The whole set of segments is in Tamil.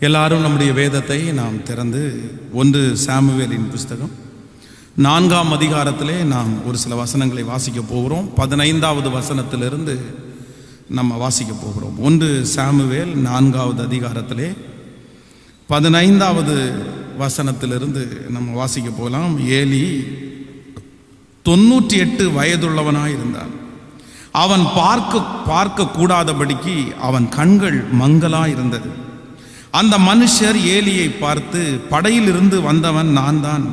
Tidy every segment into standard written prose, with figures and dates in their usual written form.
எல்லாரும் நம்முடைய வேதத்தை நாம் திறந்து 1 சாமுவேலின் புஸ்தகம் 4ஆம் அதிகாரத்திலே நாம் ஒரு சில வசனங்களை வாசிக்க போகிறோம். 15வது வசனத்திலிருந்து நம்ம வாசிக்க போகிறோம். 1 சாமுவேல் 4வது அதிகாரத்திலே 15வது வசனத்திலிருந்து நம்ம வாசிக்க போகலாம். ஏலி 98 வயதுள்ளவனாய் இருந்தான். அவன் பார்க்க கூடாதபடிக்கு அவன் கண்கள் மங்கலாய் இருந்தது. அந்த மனுஷர் ஏலியை பார்த்து, படையிலிருந்து வந்தவன் நான் தான்,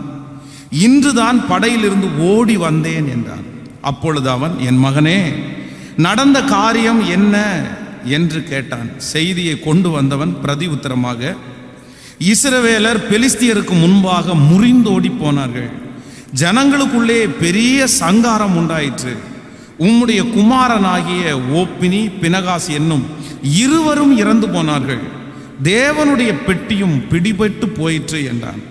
இன்றுதான் படையிலிருந்து ஓடி வந்தேன் என்றான். அப்பொழுது அவன், என் மகனே, நடந்த காரியம் என்ன என்று கேட்டான். செய்தியை கொண்டு வந்தவன் பிரதி உத்தரமாக, இஸ்ரவேலர் பெலிஸ்தியருக்கு முன்பாக முறிந்தோடி போனார்கள். ஜனங்களுக்குள்ளே பெரிய சங்காரம் உண்டாயிற்று. உம்முடைய குமாரனாகிய ஓப்பினி பினகாஸ் என்னும் இருவரும் இறந்து போனார்கள். தேவனுடைய பெட்டியும் பிடிபட்டு போயிற்று என்றான்.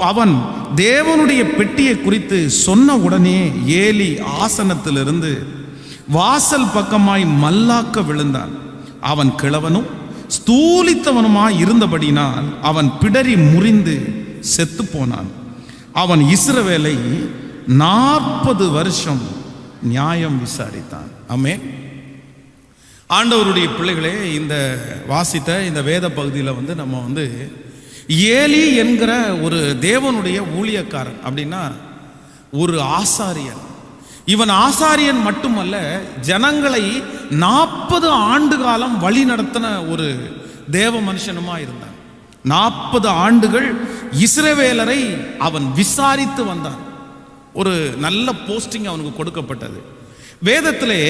அவன் தேவனுடைய பெட்டியை குறித்து சொன்ன உடனே ஏலி ஆசனத்திலிருந்து வாசல் பக்கமாய் மல்லாக்க விழுந்தான். அவன் கிழவனும் ஸ்தூலித்தவனுமாய் இருந்தபடினால் அவன் பிடரி முறிந்து செத்து போனான். அவன் இஸ்ரவேலை 40 வருஷம் நியாயம் விசாரித்தான். ஆமென். ஆண்டவருடைய பிள்ளைகளே, இந்த வாசித்த இந்த வேத பகுதியில் நம்ம ஏலி என்கிற ஒரு தேவனுடைய ஊழியக்காரன், அப்படின்னா ஒரு ஆசாரியன். இவன் ஆசாரியன் மட்டுமல்ல, ஜனங்களை 40 ஆண்டு காலம் வழி நடத்தின ஒரு தேவ மனுஷனுமா இருந்தான். 40 ஆண்டுகள் இஸ்ரவேலரை அவன் விசாரித்து வந்தான். ஒரு நல்ல போஸ்டிங் அவனுக்கு கொடுக்கப்பட்டது. வேதத்திலே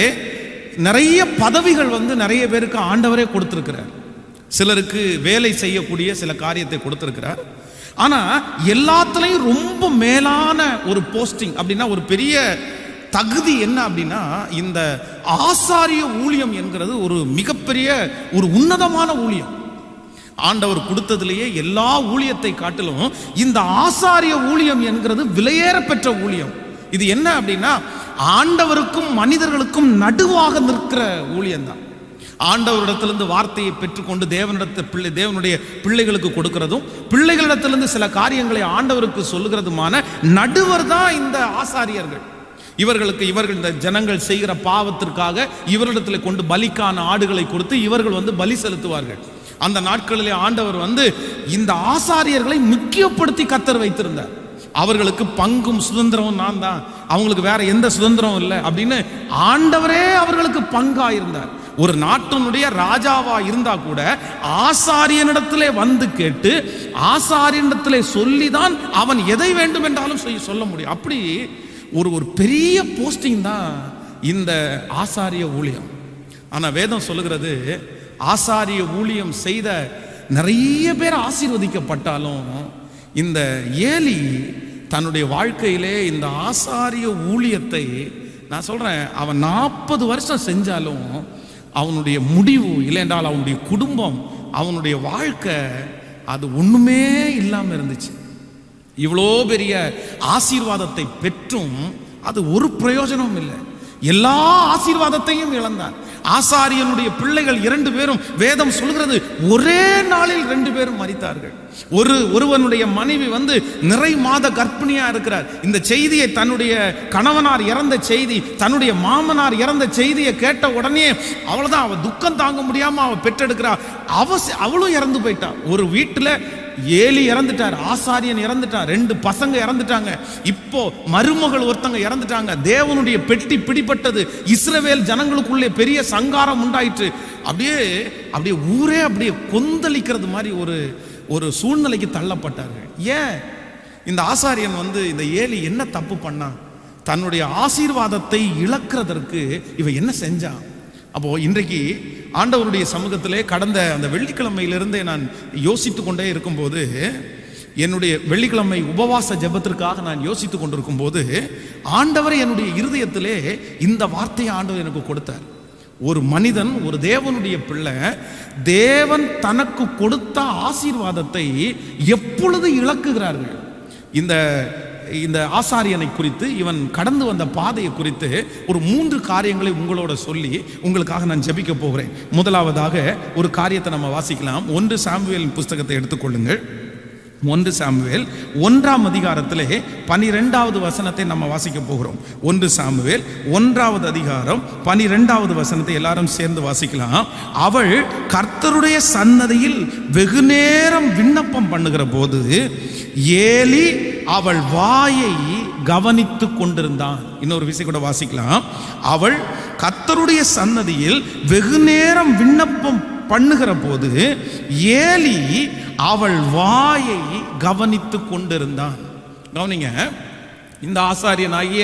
நிறைய பதவிகள் நிறைய பேருக்கு ஆண்டவரே கொடுத்திருக்கிறார். சிலருக்கு வேலை செய்யக்கூடிய சில காரியத்தை கொடுத்திருக்கிறார். ஆனா எல்லாத்துலயும் ரொம்ப மேலான ஒரு போஸ்டிங், அப்படின்னா ஒரு பெரிய தகுதி என்ன அப்படின்னா, இந்த ஆசாரிய ஊழியம் என்கிறது ஒரு மிகப்பெரிய ஒரு உன்னதமான ஊழியம். ஆண்டவர் கொடுத்ததிலேயே எல்லா ஊழியத்தை காட்டிலும் இந்த ஆசாரிய ஊழியம் என்கிறது விலையேற பெற்ற ஊழியம். இது என்ன அப்படின்னா, ஆண்டவருக்கும் மனிதர்களுக்கும் நடுவாக நிற்கிற ஊழியம் தான். ஆண்டவரிடத்திலிருந்து வார்த்தையை பெற்றுக்கொண்டு தேவனுடைய பிள்ளைகளுக்கு கொடுக்கிறதும், பிள்ளைகளிடத்திலிருந்து சில காரியங்களை ஆண்டவருக்கு சொல்லுகிறதுமான நடுவர் தான் இந்த ஆசாரியர்கள். இவர்கள் இந்த ஜனங்கள் செய்கிற பாவத்திற்காக இவரிடத்தில் கொண்டு பலிக்கான ஆடுகளை கொடுத்து இவர்கள் பலி செலுத்துவார்கள். அந்த நாட்களிலே ஆண்டவர் இந்த ஆசாரியர்களை முக்கியப்படுத்தி கர்த்தர் வைத்திருந்தார். அவர்களுக்கு பங்கும் சுதந்திரமும் நான் தான், அவங்களுக்கு வேற எந்த சுதந்திரமும் இல்லை அப்படின்னு ஆண்டவரே அவர்களுக்கு பங்கா இருந்தார். ஒரு நாட்டினுடைய ராஜாவா இருந்தா கூட ஆசாரியனிடத்திலே கேட்டு ஆசாரியனிடத்திலே சொல்லிதான் அவன் எதை வேண்டும் என்றாலும் சொல்ல முடியும். அப்படி ஒரு பெரிய போஸ்டிங் தான் இந்த ஆசாரிய ஊழியம். ஆனா வேதம் சொல்லுகிறது, ஆசாரிய ஊழியம் செய்த நிறைய பேர் ஆசீர்வதிக்கப்பட்டாலும் இந்த ஏலி தன்னுடைய வாழ்க்கையிலே இந்த ஆசாரிய ஊழியத்தை, நான் சொல்றேன், அவன் 40 வருஷம் செஞ்சாலும் அவனுடைய முடிவு இல்லை என்றால் அவனுடைய குடும்பம், அவனுடைய வாழ்க்கை, அது ஒண்ணுமே இல்லாம இருந்துச்சு. இவ்வளோ பெரிய ஆசீர்வாதத்தை பெற்றும் அது ஒரு பிரயோஜனமும் இல்லை. எல்லா ஆசீர்வாதத்தையும் இழந்தான். ஆசாரியனுடைய பிள்ளைகள் 2 பேரும், வேதம் சொல்கிறது, ஒரே நாளில் 2 பேரும் மரித்தார்கள். ஒருவனுடைய மனைவி நிறை மாத கர்ப்பிணியா இருக்கிறார். இந்த செய்தியை, தன்னுடைய கணவனார் இறந்த செய்தி, தன்னுடைய மாமனார் இறந்த செய்தியை கேட்ட உடனே அவள்தான், அவ துக்கம் தாங்க முடியாம அவ பெற்றெடுக்கிறா. அவளும் இறந்து போயிட்டா. ஒரு வீட்டுல ஏலி இறந்துட்டார், ஆசாரியன் இறந்துட்டார், 2 பசங்க இறந்துட்டாங்க, இப்போ மருமகள் ஒருத்தங்க இறந்துட்டாங்க. தேவனுடைய பெட்டி பிடிபட்டது. இஸ்ரவேல் ஜனங்களுக்குள்ளே பெரிய சங்காரம் உண்டாயிற்று. அப்படியே ஊரே அப்படியே கொந்தளிக்கிறது மாதிரி ஒரு சூழ்நிலைக்கு தள்ளப்பட்டார்கள். ஏன்? இந்த ஆசாரியன் இந்த ஏலி என்ன தப்பு பண்ணான்? தன்னுடைய ஆசீர்வாதத்தை இழக்கிறதற்கு இவ என்ன செஞ்சான்? அப்போ இன்றைக்கு ஆண்டவருடைய சமூகத்திலே கடந்த அந்த வெள்ளிக்கிழமையிலிருந்தே நான் யோசித்து கொண்டே இருக்கும்போது, என்னுடைய வெள்ளிக்கிழமை உபவாச ஜெபத்திற்காக நான் யோசித்து கொண்டிருக்கும் போது, ஆண்டவர் என்னுடைய இருதயத்திலே இந்த வார்த்தையை ஆண்டவர் எனக்கு கொடுத்தார். ஒரு மனிதன், ஒரு தேவனுடைய பிள்ளை, தேவன் தனக்கு கொடுத்த ஆசீர்வாதத்தை எப்பொழுது இழக்குகிறார்கள்? இந்த இந்த ஆசாரியனை குறித்து, இவன் கடந்து வந்த பாதையை குறித்து ஒரு 3 காரியங்களை உங்களோட சொல்லி உங்களுக்காக நான் ஜெபிக்க போகிறேன். முதலாவதாக ஒரு காரியத்தை நம்ம வாசிக்கலாம். 1 சாமுவேல் புஸ்தகத்தை எடுத்துக்கொள்ளுங்கள். 1 சாமுவேல் 1ஆம் அதிகாரத்திலே 12வது வசனத்தை நம்ம வாசிக்க போகிறோம். 1 சாமுவேல் 1வது அதிகாரம் 12வது வசனத்தை எல்லாரும் சேர்ந்து வாசிக்கலாம். அவள் கர்த்தருடைய சன்னதியில் வெகு நேரம் விண்ணப்பம் பண்ணுகிற போது ஏலி அவள் வாயை கவனித்து கொண்டிருந்தான். இன்னொரு விஷயம் கூட வாசிக்கலாம். அவள் கர்த்தருடைய சன்னதியில் வெகு நேரம் விண்ணப்பம் பண்ணுகிற போது ஏலி அவள் வாயை கவனித்து கொண்டிருந்தான். கவனிங்க, இந்த ஆசாரியனாகிய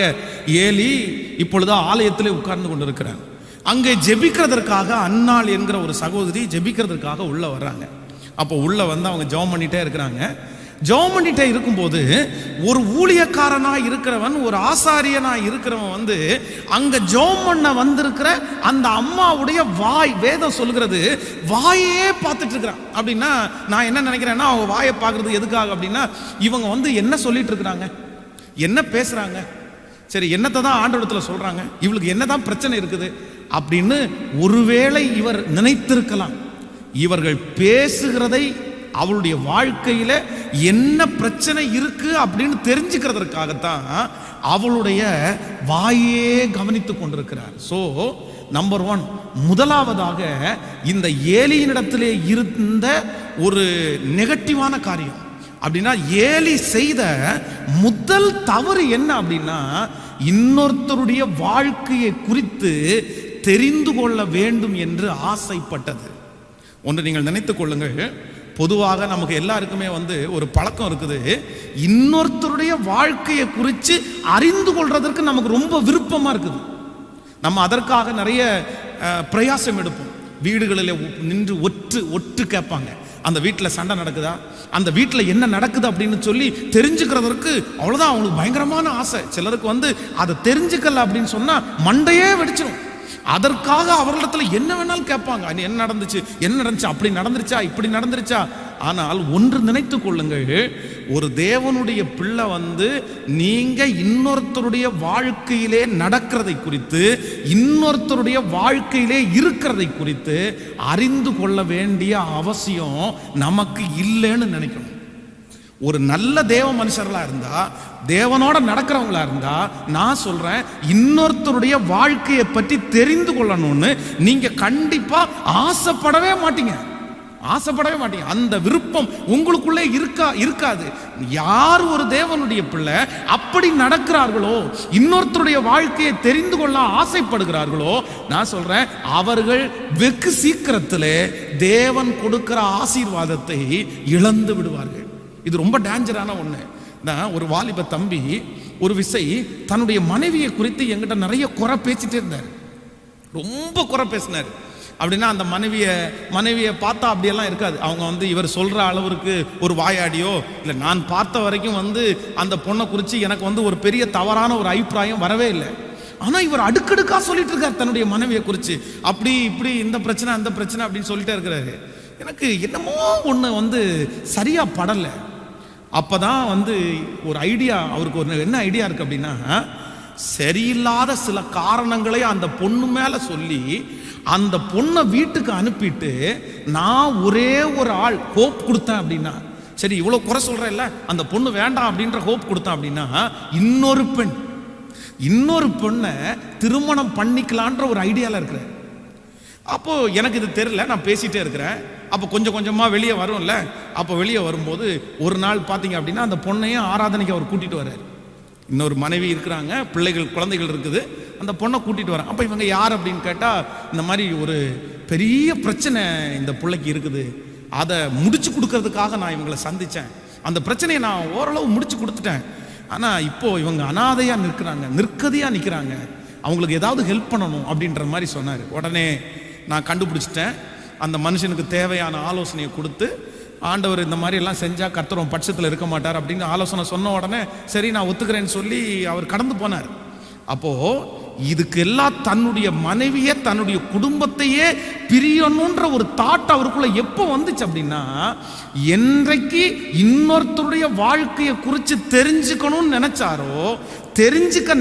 ஏலி இப்பொழுது ஆலயத்திலே உட்கார்ந்து கொண்டிருக்கிறார். அங்கே ஜெபிக்கிறதற்காக அன்னாள் என்கிற ஒரு சகோதரி ஜெபிக்கிறதற்காக உள்ள வர்றாங்க. அப்போ உள்ள வந்து அவங்க ஜெபம் பண்ணிட்டே இருக்கிறாங்க. ஜெபம் பண்ணிட்டே இருக்கும்போது ஒரு ஊழியக்காரனாய் இருக்கிறவன், ஒரு ஆசாரியனாய் இருக்கிறவன் வந்து அங்க ஜெபம் பண்ண வந்திருக்கிற அந்த அம்மாவுடைய வாய், வேதம் சொல்லுகிறது, வாயே பார்த்துட்டு இருக்கிறான். அப்படின்னா நான் என்ன நினைக்கிறேன்னா, அவங்க வாயை பார்க்கறது எதுக்காக அப்படின்னா, இவங்க வந்து என்ன சொல்லிட்டு இருக்கிறாங்க, என்ன பேசுறாங்க, சரி என்னத்தை தான் ஆண்டவரத்தில் சொல்றாங்க, இவளுக்கு என்னதான் பிரச்சனை இருக்குது அப்படின்னு ஒருவேளை இவர் நினைத்திருக்கலாம். இவர்கள் பேசுகிறதை, அவளுடைய வாழ்க்கையில என்ன பிரச்சனை இருக்கு அப்படின்னு தெரிஞ்சுக்கிறதற்காகத்தான் அவளுடைய வாயே கவனித்துக் கொண்டிருக்கிறார். சோ நம்பர் 1, முதலாவதாக இந்த ஏலியினிடத்திலே இருந்த ஒரு நெகட்டிவான காரியம் அப்படின்னா, ஏலி செய்த முதல் தவறு என்ன அப்படின்னா, இன்னொருத்தருடைய வாழ்க்கையை குறித்து தெரிந்து கொள்ள வேண்டும் என்று ஆசைப்பட்டது. ஒன்று நீங்கள் நினைத்துக் கொள்ளுங்கள், பொதுவாக நமக்கு எல்லாருக்குமே வந்து ஒரு பழக்கம் இருக்குது, இன்னொருத்தருடைய வாழ்க்கையை குறித்து அறிந்து கொள்றதற்கு நமக்கு ரொம்ப விருப்பமாக இருக்குது. நம்ம அதற்காக நிறைய பிரயாசம் எடுப்போம். வீடுகளில் நின்று ஒட்டு கேட்பாங்க, அந்த வீட்டில் சண்டை நடக்குதா, அந்த வீட்டில் என்ன நடக்குது அப்படின்னு சொல்லி தெரிஞ்சுக்கிறதற்கு அவ்வளோதான் அவங்களுக்கு பயங்கரமான ஆசை. சிலருக்கு வந்து அதை தெரிஞ்சுக்கல அப்படின்னு சொன்னால் மண்டையே வெடிச்சிடும். அதற்காக அவர்களிடத்தில் என்ன வேணாலும் கேட்பாங்க, என்ன நடந்துச்சு, என்ன நடந்துச்சு, அப்படி நடந்துருச்சா, இப்படி நடந்துருச்சா. ஆனால் ஒன்று நினைத்துக் கொள்ளுங்கள், ஒரு தேவனுடைய பிள்ளை வந்து நீங்க இன்னொருத்தருடைய வாழ்க்கையிலே நடக்கிறதை குறித்து, இன்னொருத்தருடைய வாழ்க்கையிலே இருக்கிறதை குறித்து அறிந்து கொள்ள வேண்டிய அவசியம் நமக்கு இல்லைன்னு நினைக்கணும். ஒரு நல்ல தேவ மனுஷர்களா இருந்தா, தேவனோட நடக்கிறவங்களா இருந்தா, நான் சொல்றேன், இன்னொருத்தருடைய வாழ்க்கையை பற்றி தெரிந்து கொள்ளணும்னு நீங்க கண்டிப்பா ஆசைப்படவே மாட்டீங்க. அந்த விருப்பம் உங்களுக்குள்ளே இருக்காது. யார் ஒரு தேவனுடைய பிள்ளை அப்படி நடக்கிறார்களோ, இன்னொருத்தருடைய வாழ்க்கையை தெரிந்து கொள்ள ஆசைப்படுகிறார்களோ, நான் சொல்றேன், அவர்கள் வெகு சீக்கிரத்திலே தேவன் கொடுக்கிற ஆசீர்வாதத்தை இழந்து விடுவார்கள். இது ரொம்ப டேஞ்சரான ஒன்று. ஒரு வாலிப தம்பி ஒரு விசை தன்னுடைய மனைவியை குறித்து என்கிட்ட நிறைய குறை பேசிட்டே இருந்தார். ரொம்ப குறை பேசினார். அப்படின்னா அந்த மனைவியை பார்த்தா அப்படியெல்லாம் இருக்காது. அவங்க வந்து இவர் சொல்கிற அளவுக்கு ஒரு வாயாடியோ இல்லை, நான் பார்த்த வரைக்கும் வந்து அந்த பொண்ணை குறித்து எனக்கு வந்து ஒரு பெரிய தவறான ஒரு அபிப்பிராயம் வரவே இல்லை. ஆனால் இவர் அடுக்கடுக்காக சொல்லிட்டு இருக்கார் தன்னுடைய மனைவியை குறித்து, அப்படி இப்படி இந்த பிரச்சனை அந்த பிரச்சனை அப்படின்னு சொல்லிட்டே இருக்கிறாரு. எனக்கு என்னமோ ஒன்று வந்து சரியாக படலை. அப்போ தான் வந்து ஒரு ஐடியா, அவருக்கு ஒரு என்ன ஐடியா இருக்குது அப்படின்னா, சரியில்லாத சில காரணங்களை அந்த பொண்ணு மேலே சொல்லி அந்த பொண்ணை வீட்டுக்கு அனுப்பிட்டு, நான் ஒரே ஒரு ஆள் ஹோப் கொடுத்தேன் அப்படின்னா, சரி இவ்வளோ குறை சொல்கிறேன் இல்லை, அந்த பொண்ணு வேண்டாம் அப்படின்ற ஹோப் கொடுத்தேன் அப்படின்னா, இன்னொரு பெண்ணை திருமணம் பண்ணிக்கலான்ற ஒரு ஐடியாவில் இருக்கிறேன். அப்போது எனக்கு இது தெரியல, நான் பேசிகிட்டே இருக்கிறேன். அப்போ கொஞ்சம் கொஞ்சமாக வெளியே வரும்ல. அப்போ வெளியே வரும்போது ஒரு நாள் பார்த்தீங்க அப்படின்னா, அந்த பொண்ணையும் ஆராதனைக்கு அவர் கூட்டிகிட்டு வர்றார். இன்னொரு மனைவி இருக்கிறாங்க, குழந்தைகள் இருக்குது, அந்த பொண்ணை கூட்டிகிட்டு வரேன். அப்போ இவங்க யார் அப்படின்னு கேட்டால், இந்த மாதிரி ஒரு பெரிய பிரச்சனை இந்த பிள்ளைக்கு இருக்குது, அதை முடிச்சு கொடுக்கறதுக்காக நான் இவங்களை சந்தித்தேன், அந்த பிரச்சனையை நான் ஓரளவு முடிச்சு கொடுத்துட்டேன், ஆனால் இப்போது இவங்க அனாதையாக நிற்கதியாக நிற்கிறாங்க, அவங்களுக்கு ஏதாவது ஹெல்ப் பண்ணணும் அப்படின்ற மாதிரி சொன்னார். உடனே நான் கண்டுபிடிச்சிட்டேன், அந்த மனுஷனுக்கு தேவையான ஆலோசனையை கொடுத்து, ஆண்டவர் இந்த மாதிரி எல்லாம் செஞ்சால் கர்த்தர் பட்சத்தில் இருக்க மாட்டார் அப்படின்னு ஆலோசனை சொன்ன உடனே சரி நான் ஒத்துக்கிறேன்னு சொல்லி அவர் கடந்து போனார். அப்போது இதுக்கு எல்லாம் தன்னுடைய மனைவியை தன்னுடைய குடும்பத்தையே பிரியணுன்ற ஒரு தாட் அவருக்குள்ள எப்போ வந்துச்சு அப்படின்னா, என்றைக்கு இன்னொருத்தருடைய வாழ்க்கையை குறித்து தெரிஞ்சுக்கணும்னு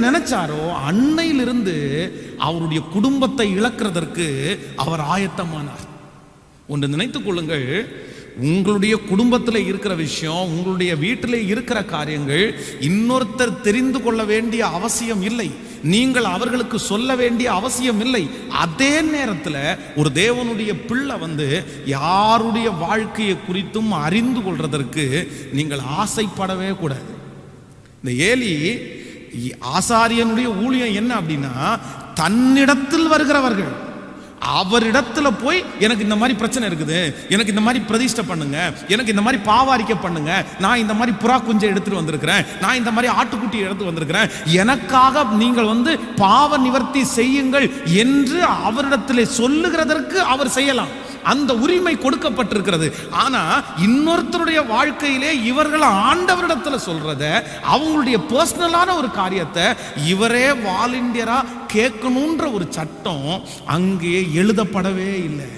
நினைச்சாரோ அன்னையிலிருந்து அவருடைய குடும்பத்தை இழக்கிறதற்கு அவர் ஆயத்தமானார். ஒன்று நினைத்துக் கொள்ளுங்கள், உங்களுடைய குடும்பத்தில் இருக்கிற விஷயம், உங்களுடைய வீட்டில் இருக்கிற காரியங்கள் இன்னொருத்தர் தெரிந்து கொள்ள வேண்டிய அவசியம் இல்லை, நீங்கள் அவர்களுக்கு சொல்ல வேண்டிய அவசியம் இல்லை. அதே நேரத்தில் ஒரு தேவனுடைய பிள்ளை யாருடைய வாழ்க்கையை குறித்தும் அறிந்து கொள்றதற்கு நீங்கள் ஆசைப்படவே கூடாது. இந்த ஏலி ஆசாரியனுடைய ஊழியம் என்ன அப்படின்னா, தன்னிடத்தில் வருகிறவர்கள் அவரிடத்துல போய் எனக்கு இந்த மாதிரி பிரச்சனை இருக்குது, எனக்கு இந்த மாதிரி பிரதிஷ்டை பண்ணுங்க, எனக்கு இந்த மாதிரி பாவாரிக்கை பண்ணுங்க, நான் இந்த மாதிரி புறா குஞ்சை எடுத்துட்டு வந்திருக்கிறேன், நான் இந்த மாதிரி ஆட்டுக்குட்டி எடுத்து வந்திருக்கிறேன், எனக்காக நீங்கள் பாவ நிவர்த்தி செய்யுங்கள் என்று அவரிடத்திலே சொல்லுகிறதற்கு அவர் செய்யலாம். அந்த உரிமை கொடுக்கப்பட்டிருக்கிறது. ஆனா இன்னொருத்தருடைய வாழ்க்கையிலே இவர்கள் ஆண்டவரிடத்துல சொல்றத, அவங்களுடைய பர்சனலான ஒரு காரியத்தை இவரே வாலண்டியரா கேட்கணுன்ற ஒரு சட்டம் அங்கே எழுதப்படவே இல்லை.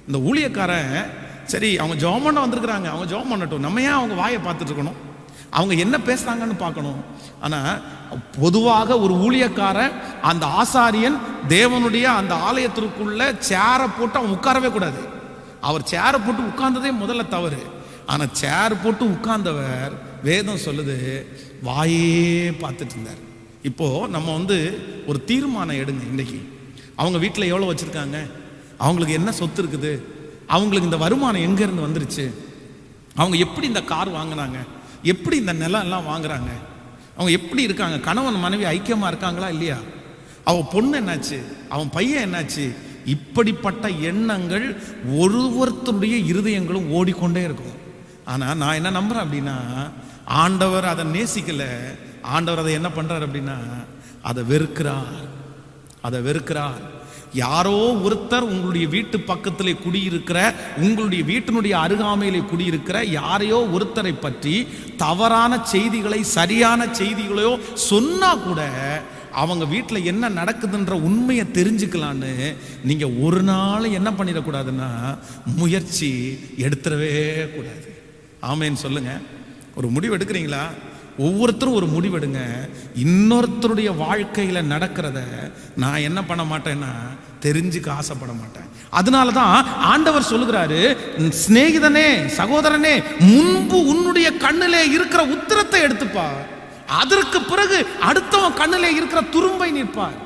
இந்த ஊழியக்காரன் சரி, அவங்க ஜெபம் பண்ண வந்திருக்கிறாங்க, அவங்க ஜெபம் பண்ணட்டும், நம்ம ஏன் அவங்க வாயை பார்த்துட்டு இருக்கணும், அவங்க என்ன பேசுறாங்கன்னு பார்க்கணும். ஆனா பொதுவாக ஒரு ஊழியக்காரன், அந்த ஆசாரியன் தேவனுடைய அந்த ஆலயத்திற்குள்ள சேரை போட்டு அவன் உட்காரவே கூடாது. அவர் சேரை போட்டு உட்கார்ந்ததே முதல்ல தவறு. ஆனா சேர் போட்டு உட்கார்ந்தவர் வேதம் சொல்லுது வாயே பார்த்துட்டு இருந்தார். இப்போ நம்ம ஒரு தீர்மானம் எடுங்க. இன்னைக்கு அவங்க வீட்டில் எவ்வளோ வச்சிருக்காங்க, அவங்களுக்கு என்ன சொத்து இருக்குது, அவங்களுக்கு இந்த வருமானம் எங்க இருந்து வந்துருச்சு, அவங்க எப்படி இந்த கார் வாங்கினாங்க, எப்படி இந்த நிலம் எல்லாம் வாங்குறாங்க, அவங்க எப்படி இருக்காங்க, கணவன் மனைவி ஐக்கியமா இருக்காங்களா இல்லையா, அவன் பொண்ணு என்னாச்சு, அவன் பையன் என்னாச்சு, இப்படிப்பட்ட எண்ணங்கள் ஒருவருடைய இருதயங்களும் ஓடிக்கொண்டே இருக்கும். ஆனா நான் என்ன நம்புறேன் அப்படின்னா, ஆண்டவர் அதை நேசிக்கல, ஆண்டவர் அதை என்ன பண்றார் அப்படின்னா அதை வெறுக்கிறார். யாரோ ஒருத்தர் உங்களுடைய வீட்டு பக்கத்திலே குடியிருக்கிற, உங்களுடைய வீட்டினுடைய அருகாமையிலே குடியிருக்கிற யாரையோ ஒருத்தரை பற்றி தவறான செய்திகளை சரியான செய்திகளையோ சொன்னா கூட அவங்க வீட்டில் என்ன நடக்குதுன்ற உண்மையை தெரிஞ்சுக்கலான்னு நீங்க ஒரு நாள் என்ன பண்ணிடக்கூடாதுன்னா முயற்சி எடுத்துடவே கூடாது. ஆமேன்னு சொல்லுங்க. ஒரு முடிவு எடுக்கிறீங்களா? ஒவ்வொருத்தரும் ஒரு முடிவெடுங்க. இன்னொருத்தருடைய வாழ்க்கையில நடக்கிறத நான் என்ன பண்ண மாட்டேன்னா தெரிஞ்சுக்க ஆசைப்பட மாட்டேன். அதனால தான் ஆண்டவர் சொல்லுகிறாரு, சிநேகிதனே, சகோதரனே, முன்பு உன்னுடைய கண்ணிலே இருக்கிற உத்திரத்தை எடுத்துப்பார், அதற்கு பிறகு அடுத்தவன் கண்ணிலே இருக்கிற துரும்பை நிற்பார்.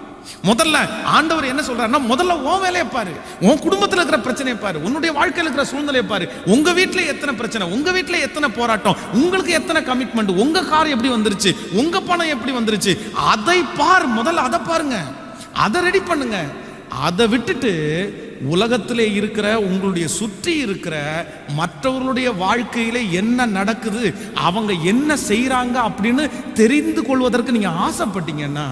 முதல்ல ஆண்டவர் என்ன சொல்றாருன்னா, முதல்ல உன் வேலையை பாரு, உன் குடும்பத்தில் இருக்கிற பிரச்சனையை பாரு, உன்னுடைய வாழ்க்கையில் இருக்கிற சூழ்நிலையை பாரு, உங்க வீட்டில் எத்தனை பிரச்சனை, உங்க வீட்டில் எத்தனை போராட்டம், உங்களுக்கு எத்தனை கமிட்மெண்ட், உங்க கார் எப்படி வந்துருச்சு, உங்க பணம் எப்படி வந்துருச்சு, அதை பார். முதல்ல அதை பாருங்க, அதை ரெடி பண்ணுங்க. அதை விட்டுட்டு உலகத்திலே இருக்கிற உங்களுடைய சுற்றி இருக்கிற மற்றவர்களுடைய வாழ்க்கையில என்ன நடக்குது, அவங்க என்ன செய்யறாங்க அப்படின்னு தெரிந்து கொள்வதற்கு நீங்க ஆசைப்பட்டீங்கன்னா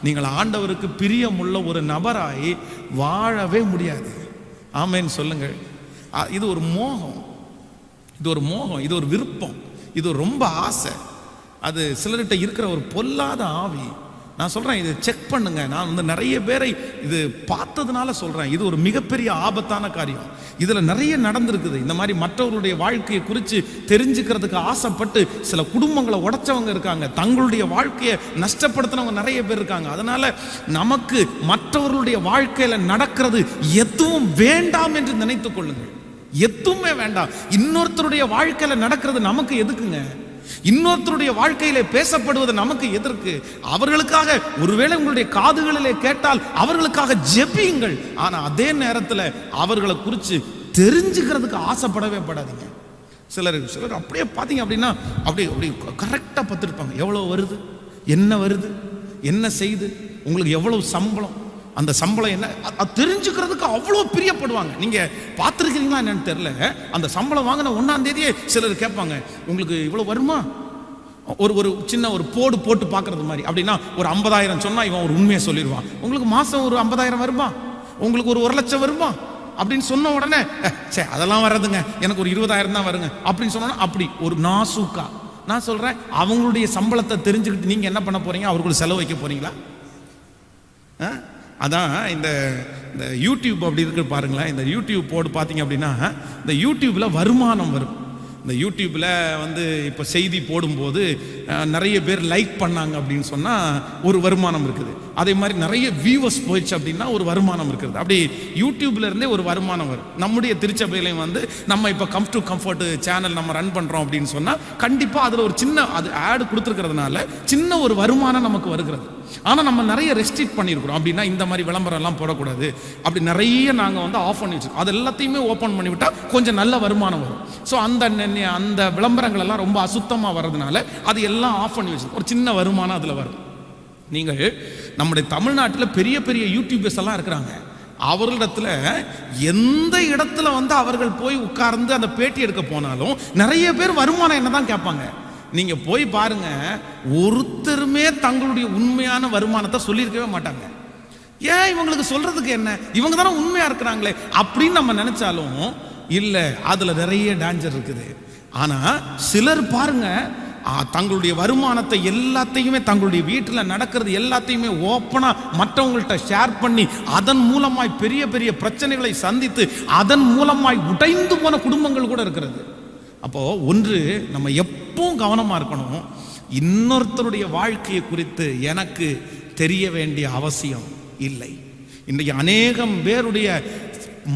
நீங்கள் ஆண்டவருக்கு பிரியமுள்ள ஒரு நபராய் வாழவே முடியாது. ஆமேன்னு சொல்லுங்கள். இது ஒரு மோகம், இது ஒரு விருப்பம், இது ரொம்ப ஆசை. அது சிலர்கிட்ட இருக்கிற ஒரு பொல்லாத ஆவி. நான் சொல்றேன், இதை செக் பண்ணுங்க. நான் நிறைய பேரை இது பார்த்ததுனால சொல்றேன், இது ஒரு மிகப்பெரிய ஆபத்தான காரியம். இதுல நிறைய நடந்திருக்குது. இந்த மாதிரி மற்றவர்களுடைய வாழ்க்கையை குறித்து தெரிஞ்சுக்கிறதுக்கு ஆசைப்பட்டு சில குடும்பங்களை உடைச்சவங்க இருக்காங்க, தங்களுடைய வாழ்க்கையை நஷ்டப்படுத்தினவங்க நிறைய பேர் இருக்காங்க. அதனால நமக்கு மற்றவர்களுடைய வாழ்க்கையில நடக்கிறது எதுவும் வேண்டாம் என்று நினைத்துக் கொள்ளுங்கள். எதுவுமே வேண்டாம். இன்னொருத்தருடைய வாழ்க்கையில நடக்கிறது நமக்கு எதுக்குங்க? இன்னொருத்தருடைய வாழ்க்கையிலே பேசப்படுவது நமக்கு எதற்கு? அவர்களுக்காக ஒருவேளை உங்களுடைய காதுகளிலே கேட்டால் அவர்களுக்காக ஜெபியுங்கள். ஆனா அதே நேரத்தில் அவர்களை குறித்து தெரிஞ்சுக்கிறதுக்கு ஆசைப்படவே படாதீங்க. சிலர் அப்படியே பார்த்தீங்க அப்படின்னா அப்படி கரெக்டாக பார்த்துருப்பாங்க. எவ்வளோ வருது, என்ன வருது, என்ன செய்து, உங்களுக்கு எவ்வளவு சம்பளம், அந்த சம்பளம் என்ன தெரிஞ்சுக்கிறதுக்கு அவ்வளோ பிரியப்படுவாங்க. நீங்க பார்த்துருக்கிறீங்களா என்னன்னு தெரியல, அந்த சம்பளம் வாங்கின 1ஆம் தேதியே சிலர் கேட்பாங்க, உங்களுக்கு இவ்வளோ வருமா, ஒரு சின்ன ஒரு போட்டு பார்க்கறது மாதிரி. அப்படின்னா ஒரு 50,000 சொன்னா இவன் ஒரு உண்மையை சொல்லிடுவான், உங்களுக்கு மாசம் ஒரு 50,000 வருமா, உங்களுக்கு ஒரு 1,00,000 வருமா அப்படின்னு சொன்ன உடனே சே அதெல்லாம் வர்றதுங்க, எனக்கு ஒரு 20,000 தான் வருங்க அப்படின்னு சொன்னா அப்படி ஒரு நாசூக்கா. நான் சொல்றேன், அவங்களுடைய சம்பளத்தை தெரிஞ்சுக்கிட்டு நீங்க என்ன பண்ண போறீங்க? அவர்களுக்கு செலவு வைக்க போறீங்களா? அதான் இந்த இந்த யூடியூப் அப்படி இருக்கு பாருங்களேன். இந்த யூடியூப் போட்டு பார்த்தீங்க அப்படின்னா இந்த யூடியூப்பில் வருமானம் வரும். இந்த யூடியூப்பில் வந்து இப்போ செய்தி போடும்போது நிறைய பேர் லைக் பண்ணாங்க அப்படின்னு சொன்னால் ஒரு வருமானம் இருக்குது. அதே மாதிரி நிறைய வியூவர்ஸ் போயிடுச்சு அப்படின்னா ஒரு வருமானம் இருக்குது. அப்படி யூடியூப்ல இருந்தே ஒரு வருமானம் வரும். நம்முடைய திருச்சபையிலையும் வந்து நம்ம இப்போ கம் டு கம்ஃபர்ட் சேனல் நம்ம ரன் பண்ணுறோம் அப்படின்னு சொன்னால் கண்டிப்பாக அதில் ஒரு சின்ன அது ஆடு கொடுத்துருக்கிறதுனால சின்ன ஒரு வருமானம் நமக்கு வருகிறது. ஆனால் நம்ம நிறைய ரெஸ்ட்ரிக்ட் பண்ணியிருக்கிறோம். அப்படின்னா இந்த மாதிரி விளம்பரம் எல்லாம் போடக்கூடாது, அப்படி நிறைய நாங்கள் வந்து ஆஃப் பண்ணி வச்சிருக்கோம். அது எல்லாத்தையுமே ஓப்பன் பண்ணிவிட்டால் கொஞ்சம் நல்ல வருமானம் வரும். ஸோ அந்த விளம்பரங்கள் எல்லாம் ரொம்ப அசுத்தமாக வர்றதுனால அது எல்லாம் ஆஃப் பண்ணி வச்சிருக்கோம். ஒரு சின்ன வருமானம் அதில் வரும். நீங்கள் நம்முடைய தமிழ்நாட்டில் பெரிய பெரிய யூடியூபர்ஸ் எல்லாம் இருக்கிறாங்க. அவர்களிடத்துல எந்த இடத்துல வந்து அவர்கள் போய் உட்கார்ந்து அந்த பேட்டி எடுக்க போனாலும் நிறைய பேர் வருமானம் என்னதான் கேட்பாங்க. நீங்க போய் பாருங்க, ஒருத்தருமே தங்களுடைய உண்மையான வருமானத்தை சொல்லியிருக்கவே மாட்டாங்க. ஏன் இவங்களுக்கு சொல்றதுக்கு என்ன, இவங்க தானே உண்மையா இருக்கிறாங்களே அப்படின்னு நம்ம நினைச்சாலும் இல்ல, அதுல நிறைய டேஞ்சர் இருக்குது. ஆனா சிலர் பாருங்க, தங்களுடைய வருமானத்தை எல்லாத்தையுமே தங்களுடைய வீட்டில் நடக்கிறது எல்லாத்தையுமே ஓப்பனா மற்றவங்கள்ட்ட ஷேர் பண்ணி அதன் மூலமாய் பெரிய பெரிய பிரச்சனைகளை சந்தித்து அதன் மூலமாய் உடைந்து போன குடும்பங்கள் கூட இருக்கிறது. அப்போ ஒன்று, நம்ம எப்பவும் கவனமா இருக்கணும். இன்னொருத்தருடைய வாழ்க்கையை குறித்து எனக்கு தெரிய வேண்டிய அவசியம் இல்லை. இன்றைக்கு அநேகம் பேருடைய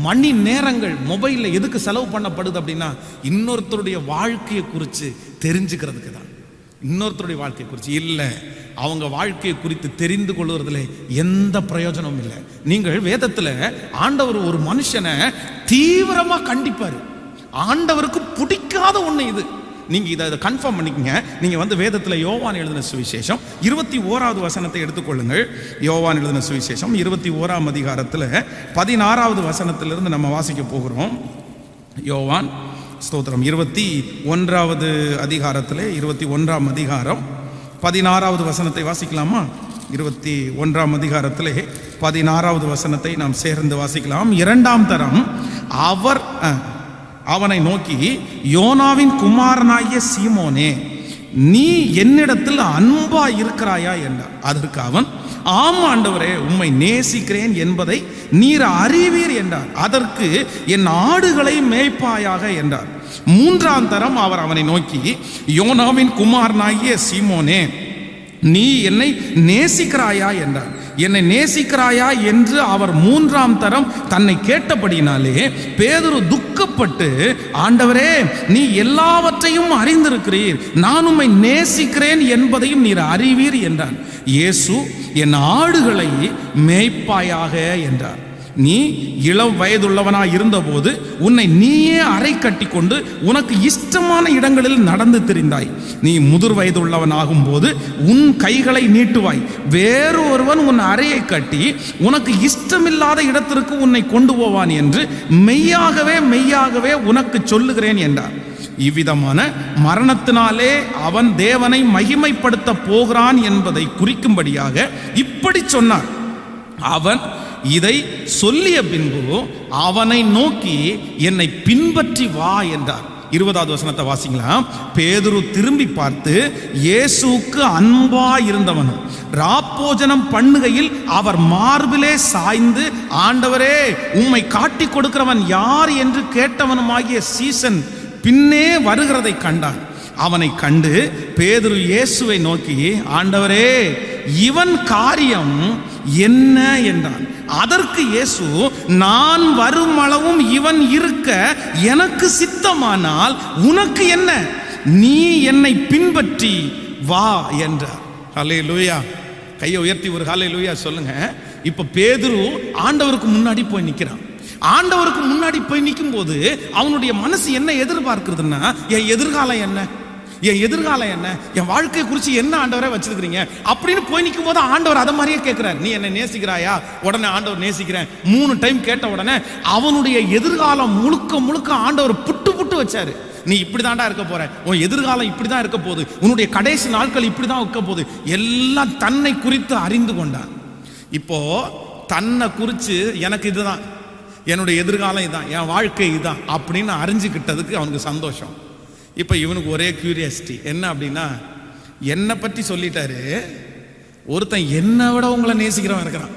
மணி நேரங்கள் மொபைலில் எதுக்கு செலவு பண்ணப்படுது அப்படின்னா இன்னொருத்தருடைய வாழ்க்கையை குறித்து தெரிஞ்சுக்கிறதுக்கு தான். இன்னொருத்தருடைய வாழ்க்கையை குறித்து இல்லை, அவங்க வாழ்க்கையை குறித்து தெரிந்து கொள்வதில் எந்த பிரயோஜனமும் இல்லை. நீங்கள் வேதத்தில் ஆண்டவர் ஒரு மனுஷனை தீவிரமாக கண்டிப்பார். ஆண்டவருக்கு பிடிக்காத ஒன்று இது. நீங்க இதை கன்ஃபார்ம் பண்ணிக்கங்க. நீங்க வந்து வேதத்தில் யோவான் எழுதின சுவிசேஷம் 21வது வசனத்தை எடுத்துக்கொள்ளுங்கள். யோவான் எழுதின சுவிசேஷம் 21ஆம் அதிகாரத்தில் 16வது வசனத்திலிருந்து நம்ம வாசிக்க போகிறோம். யோவான் ஸ்தோத்திரம் 21வது அதிகாரத்தில் 21ஆம் அதிகாரம் 16வது வசனத்தை வாசிக்கலாமா? 21ஆம் அதிகாரத்தில் 16வது வசனத்தை நாம் சேர்ந்து வாசிக்கலாம். 2ஆம் தரம் அவர் அவனை நோக்கி, யோனாவின் குமாரனாகிய சீமோனே, நீ என்னிடத்தில் அன்பா இருக்கிறாயா என்றார். அதற்கு அவன், ஆம் ஆண்டவரே, உம்மை நேசிக்கிறேன் என்பதை நீர் அறிவீர் என்றார். அதற்கு, என் ஆடுகளை மேய்ப்பாயாக என்றார். 3ஆம் தரம் அவர் அவனை நோக்கி, யோனாவின் குமாரனாகிய சீமோனே, நீ என்னை நேசிக்கிறாயா என்றார். என்னை நேசிக்கிறாயா என்று அவர் 3ஆம் தரம் தன்னை கேட்டபடினாலே பேதுரு துக்கப்பட்டு, ஆண்டவரே, நீ எல்லாவற்றையும் அறிந்திருக்கிறீர், நான் உம்மை நேசிக்கிறேன் என்பதையும் நீர் அறிவீர் என்றார். இயேசு, என் ஆடுகளை மேய்ப்பாயாக என்றார். நீ இளம் வயதுள்ளவனாய் இருந்தபோது உன்னை நீயே அறை கட்டி கொண்டு உனக்கு இஷ்டமான இடங்களில் நடந்து திரிந்தாய். நீ முதிர் வயதுள்ளவனாகும் போது உன் கைகளை நீட்டுவாய், வேறு ஒருவன் உன் அறையை கட்டி உனக்கு இஷ்டமில்லாத இடத்திற்கு உன்னை கொண்டு போவான் என்று மெய்யாகவே மெய்யாகவே உனக்கு சொல்லுகிறேன் என்றார். இவ்விதமான மரணத்தினாலே அவன் தேவனை மகிமைப்படுத்த போகிறான் என்பதை குறிக்கும்படியாக இப்படி சொன்னார். அவன் இதை சொல்லிய பின்பு அவனை நோக்கி, என்னை பின்பற்றி வா என்றார். 20வது வசனத்தை வாசிக்கலாம். பேதுரு திரும்பி பார்த்து, இயேசுவுக்கு அன்பா இருந்தவனும் ராப்போஜனம் பண்ணுகையில் அவர் மார்பிலே சாய்ந்து, ஆண்டவரே, உம்மை காட்டி கொடுக்கிறவன் யார் என்று கேட்டவனுமாகிய சீசன் பின்னே வருகிறதை கண்டான். அவனை கண்டு பேதுரு இயேசுவை நோக்கி, ஆண்டவரே, இவன் காரியம் என்ன என்றான். அதற்கு இயேசு, நான் வரும் அளவும் இவன் இருக்க எனக்கு சித்தமானால் உனக்கு என்ன, நீ என்னை பின்பற்றி வா என்றார். ஹல்லேலூயா. கையை உயர்த்தி ஒரு ஹல்லேலூயா சொல்லுங்க. இப்ப பேதுரு ஆண்டவருக்கு முன்னாடி போய் நிற்கிறான். ஆண்டவருக்கு முன்னாடி போய் நிற்கும் போது அவனுடைய மனசு என்ன எதிர்பார்க்கிறதுன்னா, என் எதிர்காலம் என்ன, என் எதிர்காலம் என்ன, என் வாழ்க்கையை குறித்து என்ன ஆண்டவரை வச்சிருக்கிறீங்க அப்படின்னு போய் நிற்கும் போது ஆண்டவர் அதை மாதிரியே கேட்கிறார். நீ என்னை நேசிக்கிறாயா? உடனே ஆண்டவர் நேசிக்கிறேன் 3 டைம் கேட்ட உடனே அவனுடைய எதிர்காலம் முழுக்க முழுக்க ஆண்டவர் புட்டு புட்டு வச்சாரு. நீ இப்படிதான்டா இருக்க போற, உன் எதிர்காலம் இப்படிதான் இருக்க போகுது, உன்னுடைய கடைசி நாட்கள் இப்படிதான் இருக்க போகுது, எல்லாம் தன்னை குறித்து அறிந்து கொண்டான். இப்போ தன்னை குறித்து எனக்கு இதுதான், என்னுடைய எதிர்காலம் இதுதான், என் வாழ்க்கை இதுதான் அப்படின்னு அறிஞ்சுக்கிட்டதுக்கு அவனுக்கு சந்தோஷம். இப்போ இவனுக்கு ஒரே கியூரியாசிட்டி என்ன அப்படின்னா, என்னை பற்றி சொல்லிட்டாரு, ஒருத்தன் என்னை விட உங்களை நேசிக்கிறவன் இருக்கிறான்.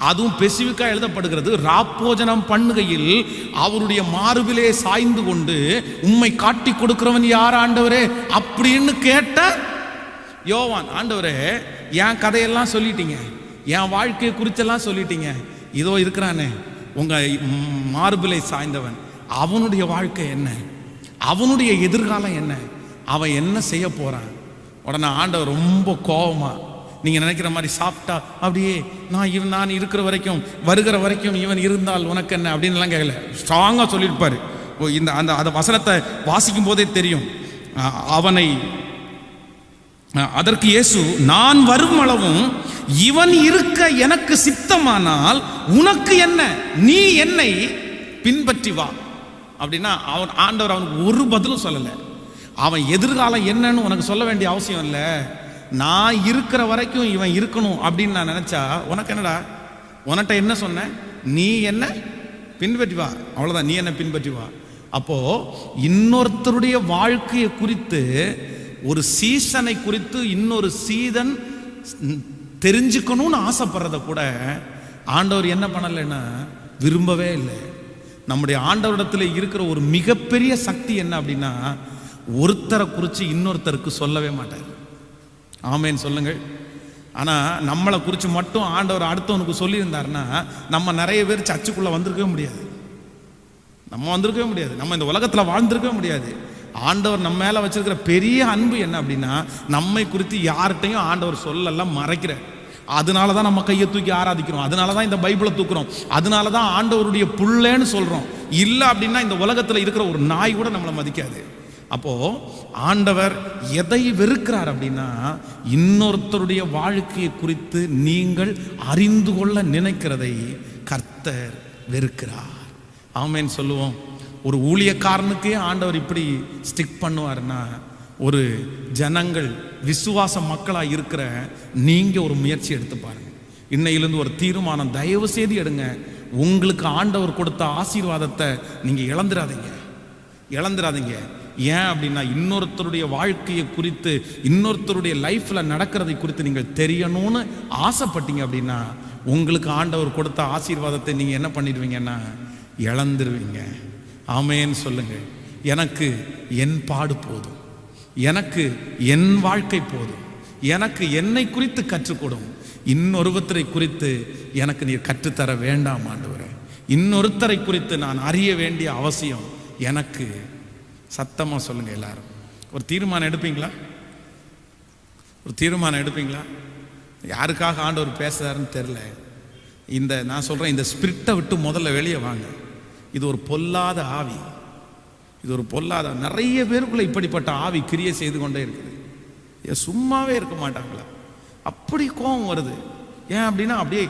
அதுவும் ஸ்பெசிஃபிக்கா எழுதப்படுகிறது, ராப்போஜனம் பண்ணுகையில் அவருடைய மார்பிலே சாய்ந்து கொண்டு உம்மை காட்டி கொடுக்கிறவன் யார் ஆண்டவரே அப்படின்னு கேட்ட யோவான். ஆண்டவரே, என் கதையெல்லாம் சொல்லிட்டீங்க, என் வாழ்க்கையை குறிச்செல்லாம் சொல்லிட்டீங்க, இதோ இருக்கிறானே உங்க மார்பிலை சாய்ந்தவன், அவனுடைய வாழ்க்கை என்ன, அவனுடைய எதிர்காலம் என்ன, அவன் என்ன செய்ய போறான். உடனே ஆண்டவர் ரொம்ப கோபமா, நீங்க நினைக்கிற மாதிரி சாப்பிட்டா அப்படியே நான் இருக்கிற வரைக்கும் வருகிற வரைக்கும் இவன் இருந்தால் உனக்கு என்ன அப்படின்னு எல்லாம் கேட்கல, ஸ்ட்ராங்கா சொல்லியிருப்பாரு. இந்த அந்த வசனத்தை வாசிக்கும் போதே தெரியும். அவனை அதற்கு இயேசு, நான் வரும் அளவும் இவன் இருக்க எனக்கு சித்தமானால் உனக்கு என்ன, நீ என்னை பின்பற்றி வா அப்படின்னா அவன் ஆண்டவர் அவனுக்கு ஒரு பதிலும் சொல்லலை. அவன் எதிர்காலம் என்னன்னு உனக்கு சொல்ல வேண்டிய அவசியம் இல்லை. நான் இருக்கிற வரைக்கும் இவன் இருக்கணும் அப்படின்னு நான் நினைச்சா உனக்கு என்னடா, உன்கிட்ட என்ன சொன்ன, நீ என்ன பின்பற்றி வா, அவ்வளவுதான், நீ என்ன பின்பற்றி வா. அப்போ இன்னொருத்தருடைய வாழ்க்கையை குறித்து, ஒரு சீசனை குறித்து இன்னொரு சீதன் தெரிஞ்சுக்கணும்னு ஆசைப்படுறத கூட ஆண்டவர் என்ன பண்ணலைன்னா விரும்பவே இல்லை. நம்முடைய ஆண்டவரிடத்தில் இருக்கிற ஒரு மிகப்பெரிய சக்தி என்ன அப்படின்னா, ஒருத்தரை குறித்து இன்னொருத்தருக்கு சொல்லவே மாட்டார். ஆமேன்னு சொல்லுங்கள். ஆனால் நம்மளை குறித்து மட்டும் ஆண்டவர் அடுத்தவனுக்கு சொல்லியிருந்தாருன்னா நம்ம நிறைய பேர் சர்ச்சுக்குள்ளே வந்திருக்கவே முடியாது, நம்ம இந்த உலகத்தில் வாழ்ந்திருக்கவே முடியாது. ஆண்டவர் நம்ம மேலே வச்சிருக்கிற பெரிய அன்பு என்ன அப்படின்னா, நம்மை குறித்து யார்கிட்டையும் ஆண்டவர் சொல்லலாம் மறைக்கிற. அதனால தான் நம்ம கையை தூக்கி ஆராதிக்கிறோம், அதனால தான் இந்த பைபிளை தூக்குறோம், அதனால தான் ஆண்டவருடைய புள்ளேன்னு சொல்கிறோம். இல்லை அப்படின்னா இந்த உலகத்தில் இருக்கிற ஒரு நாய் கூட நம்மளை மதிக்காது. அப்போ ஆண்டவர் எதை வெறுக்கிறார் அப்படின்னா, இன்னொருத்தருடைய வாழ்க்கையை குறித்து நீங்கள் அறிந்து கொள்ள நினைக்கிறதை கர்த்தர் வெறுக்கிறார். ஆமேன்னு சொல்லுவோம். ஒரு ஊழியக்காரனுக்கே ஆண்டவர் இப்படி ஸ்டிக் பண்ணுவார்னா, ஒரு ஜனங்கள் விசுவாச மக்களாக இருக்கிற நீங்க ஒரு முயற்சி எடுத்து பாருங்க. இன்னையிலிருந்து ஒரு தீர்மானம் தயவு செய்து எடுங்க. உங்களுக்கு ஆண்டவர் கொடுத்த ஆசீர்வாதத்தை நீங்க இழந்துடாதீங்க. ஏன் அப்படின்னா, இன்னொருத்தருடைய வாழ்க்கையை குறித்து, இன்னொருத்தருடைய லைஃப்ல நடக்கிறதை குறித்து நீங்கள் தெரியணும்னு ஆசைப்பட்டீங்க அப்படின்னா, உங்களுக்கு ஆண்டவர் கொடுத்த ஆசீர்வாதத்தை நீங்க என்ன பண்ணிடுவீங்கன்னா இழந்துருவீங்க. ஆமேன்னு சொல்லுங்க. எனக்கு என் பாடு போதும், எனக்கு என் வாழ்க்கை போதும், எனக்கு என்னை குறித்து கற்றுக்கொடும், இன்னொருத்தரை குறித்து எனக்கு நீர் கற்றுத்தர வேண்டாம் ஆண்டவரே. இன்னொருத்தரை குறித்து நான் அறிய வேண்டிய அவசியம் எனக்கு. சத்தமா சொல்லுங்க எல்லாரும். ஒரு தீர்மானம் எடுப்பீங்களா? யாருக்காக ஆண்டவர் பேசுறாருன்னு தெரியல. நான் சொல்றேன், இந்த ஸ்பிரிட்டை விட்டு முதல்ல வெளியே வாங்க. இது ஒரு பொல்லாத ஆவி, நிறைய பேருக்குள்ள இப்படிப்பட்ட ஆவி கிரியை செய்து கொண்டே இருக்குது. சும்மாவே இருக்க மாட்டாங்களா? அப்படி கோபம் வருது. ஏன் அப்படின்னா, அப்படியே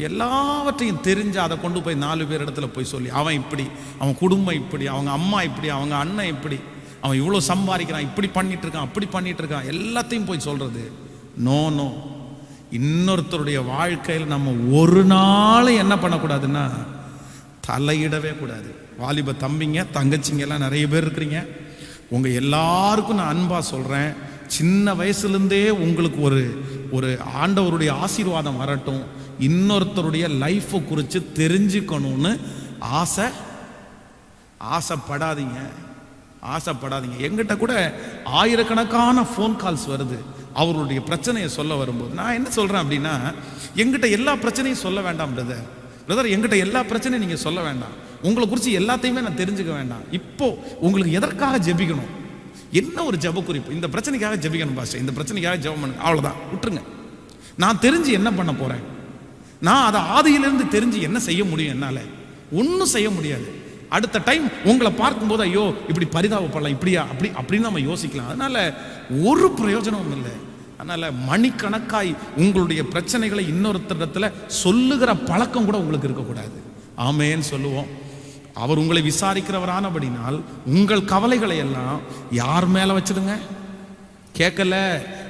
எல்லாவற்றையும் தெரிஞ்சு அதை கொண்டு போய் 4 பேர் இடத்துல போய் சொல்லி, அவன் இப்படி, அவன் குடும்பம் இப்படி, அவங்க அம்மா இப்படி, அவங்க அண்ணன் இப்படி, அவன் இவ்வளோ சம்பாதிக்கிறான், இப்படி பண்ணிட்டு இருக்கான், அப்படி பண்ணிட்டு இருக்கான், எல்லாத்தையும் போய் சொல்றது. நோ, இன்னொருத்தருடைய வாழ்க்கையில் நம்ம ஒரு நாள் என்ன பண்ணக்கூடாதுன்னா தலையிடவே கூடாது. வாலிப தம்பிங்க தங்கச்சிங்க எல்லாம் நிறைய பேர் இருக்கிறீங்க. உங்க எல்லாருக்கும் நான் அன்பா சொல்றேன், சின்ன வயசுலேருந்தே உங்களுக்கு ஒரு ஆண்டவருடைய ஆசீர்வாதம் வரட்டும். இன்னொருத்தருடைய லைஃப்பை குறித்து தெரிஞ்சுக்கணும்னு ஆசைப்படாதீங்க. எங்கிட்ட கூட ஆயிரக்கணக்கான ஃபோன் கால்ஸ் வருது அவருடைய பிரச்சனையை சொல்ல வரும்போது. நான் என்ன சொல்றேன் அப்படின்னா, எங்கிட்ட எல்லா பிரச்சனையும் சொல்ல வேண்டாம் பிரதர், எங்கிட்ட எல்லா பிரச்சனையும் நீங்க சொல்ல வேண்டாம். உங்களை குறித்து எல்லாத்தையுமே நான் தெரிஞ்சுக்க வேண்டாம். இப்போ உங்களுக்கு எதற்காக ஜெபிக்கணும், என்ன ஒரு ஜெப குறிப்பு, இந்த பிரச்சனைக்காக ஜெபிக்கணும் பாஸ்டர், இந்த பிரச்சனைக்காக ஜெபம் பண்ணுங்க, அவ்வளவுதான், விட்டுருங்க. நான் தெரிஞ்சு என்ன பண்ண போறேன்? நான் அதை ஆதியிலிருந்து தெரிஞ்சு என்ன செய்ய முடியும்? என்னால ஒன்றும் செய்ய முடியாது. அடுத்த டைம் உங்களை பார்க்கும்போது ஐயோ இப்படி பரிதாபப்படலாம், இப்படியா அப்படின்னு நம்ம யோசிக்கலாம். அதனால ஒரு பிரயோஜனமும் இல்லை. அதனால மணிக்கணக்காய் உங்களுடைய பிரச்சனைகளை இன்னொருத்தரிடத்துல சொல்லுகிற பழக்கம் கூட உங்களுக்கு இருக்கக்கூடாது. ஆமேன்னு சொல்லுவோம். அவர் உங்களை விசாரிக்கிறவரானபடினால் உங்கள் கவலைகளை எல்லாம் யார் மேல வச்சிடுங்க. கேட்கல,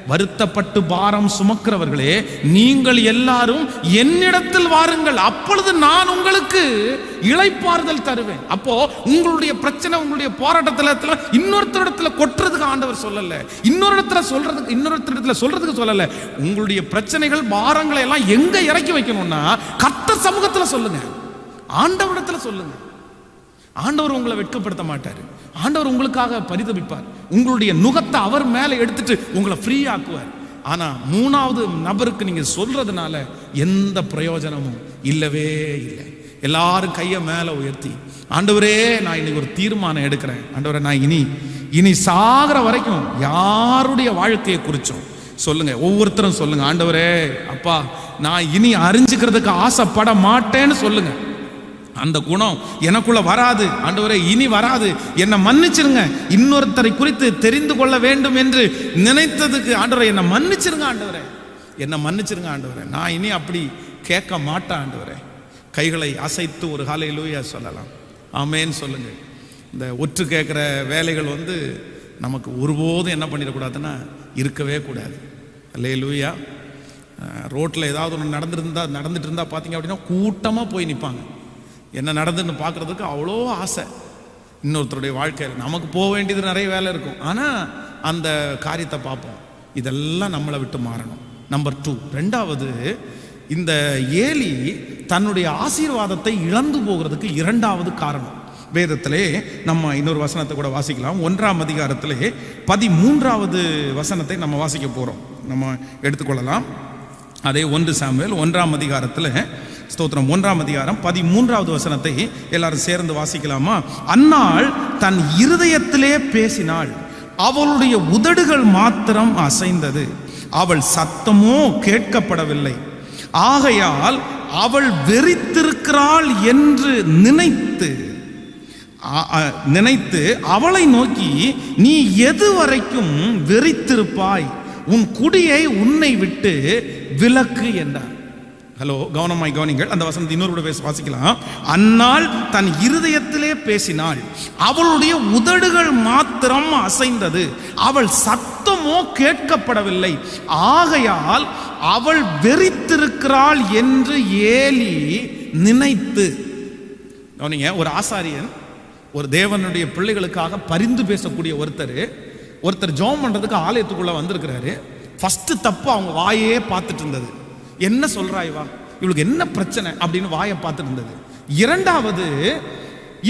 வருத்தப்பட்டு பாரம் சுமக்கிறவர்களே, நீங்கள் எல்லாரும் என்னிடத்தில் வாருங்கள், அப்பொழுது நான் உங்களுக்கு இளைப்பாறுதல் தருவேன். அப்போ உங்களுடைய பிரச்சனை, உங்களுடைய போராட்டத்தில் இன்னொருத்தரிடத்துல கொட்டுறதுக்கு ஆண்டவர் சொல்லல, இன்னொருத்தரிடத்துல சொல்றதுக்கு சொல்லல. உங்களுடைய பிரச்சனைகள் பாரங்களை எல்லாம் எங்க இறக்கி வைக்கணும்னா கர்த்தர் சமூகத்துல சொல்லுங்க, ஆண்டவரிடத்துல சொல்லுங்க. ஆண்டவர் உங்களை வெட்கப்படுத்த மாட்டார். ஆண்டவர் உங்களுக்காக பரிதபிப்பார். உங்களுடைய நுகத்தை அவர் மேல எடுத்துட்டு உங்களை ஃப்ரீ ஆக்குவார். ஆனா மூணாவது நபருக்கு நீங்க சொல்றதுனால எந்த பிரயோஜனமும் இல்லவே இல்லை. எல்லாரும் கையை மேல உயர்த்தி, ஆண்டவரே நான் இன்னைக்கு ஒரு தீர்மானம் எடுக்கிறேன். ஆண்டவரே நான் இனி சாகிற வரைக்கும் யாருடைய வாழ்க்கையை குறிச்சோம் சொல்லுங்க, ஒவ்வொருத்தரும் சொல்லுங்க, ஆண்டவரே அப்பா நான் இனி அறிஞ்சுக்கிறதுக்கு ஆசைப்பட மாட்டேன்னு சொல்லுங்க. அந்த குணம் எனக்குள்ள வராது ஆண்டவரே, இனி வராது, என்னை மன்னிச்சிருங்க. இன்னொருத்தரை குறித்து தெரிந்து கொள்ள வேண்டும் என்று நினைத்ததுக்கு ஆண்டவரே என்னை மன்னிச்சிருங்க, ஆண்டவரே என்னை மன்னிச்சிருங்க, ஆண்டவரே நான் இனி அப்படி கேட்க மாட்டேன். ஆண்டவரே கைகளை அசைத்து ஒரு ஹல்லேலூயா சொல்லலாம். ஆமேன்னு சொல்லுங்க. இந்த ஒற்று கேட்குற வேலைகள் நமக்கு ஒருபோதும் என்ன பண்ணிடக்கூடாதுன்னா இருக்கவே கூடாது. ஹல்லேலூயா. ரோட்டில் ஏதாவது ஒன்று நடந்துட்டு இருந்தால் பார்த்தீங்க அப்படின்னா கூட்டமாக போய் நிற்பாங்க. என்ன நடந்துன்னு பார்க்குறதுக்கு அவ்வளோ ஆசை. இன்னொருத்தருடைய வாழ்க்கையில் நமக்கு போக வேண்டியது நிறைய வேலை இருக்கும், ஆனால் அந்த காரியத்தை பார்ப்போம். இதெல்லாம் நம்மளை விட்டு மாறணும். நம்பர் 2, ரெண்டாவது, இந்த ஏலி தன்னுடைய ஆசீர்வாதத்தை இழந்து போகிறதுக்கு இரண்டாவது காரணம். வேதத்திலே நம்ம இன்னொரு வசனத்தை கூட வாசிக்கலாம். 1ஆம் அதிகாரத்திலே 13வது வசனத்தை நம்ம வாசிக்க போகிறோம். நம்ம எடுத்துக்கொள்ளலாம். அதே 1 சாமுவேல் 1ஆம் அதிகாரத்தில் ஸ்தோத்திரம் 1ஆம் அதிகாரம் 13வது வசனத்தை எல்லாரும் சேர்ந்து வாசிக்கலாமா? அன்னாள் தன் இருதயத்திலே பேசினாள், அவளுடைய உதடுகள் மாத்திரம் அசைந்தது, அவள் சத்தமோ கேட்கப்படவில்லை. ஆகையால் அவள் வெறித்திருக்கிறாள் என்று நினைத்து அவளை நோக்கி, நீ எது வரைக்கும் வெறித்திருப்பாய்? உன் குடியை உன்னை விட்டு விலக்கு என்றார். ஹலோ, கவனமாய் கவனிங்கள். அந்த வசனத்தை இன்னொரு வாசிக்கலாம். அன்னாள் தன் இருதயத்திலே பேசினாள், அவளுடைய உதடுகள் மாத்திரம் அசைந்தது, அவள் சத்தமோ கேட்கப்படவில்லை. ஆகையால் அவள் வெறித்திருக்கிறாள் என்று ஏலி நினைத்து. கவனிங்க, ஒரு ஆசாரியன் ஒரு தேவனுடைய பிள்ளைகளுக்காக பரிந்து பேசக்கூடிய ஒருத்தர் ஜெபம் பண்றதுக்கு ஆலயத்துக்குள்ள வந்திருக்கிறாரு. ஃபர்ஸ்ட் தப்பு அவங்க வாயே பார்த்துட்டு இருந்தது. என்ன சொல்றாய்வா, இவளுக்கு என்ன பிரச்சனை அப்படின்னு வாயை பார்த்துட்டு இருந்தது. இரண்டாவது,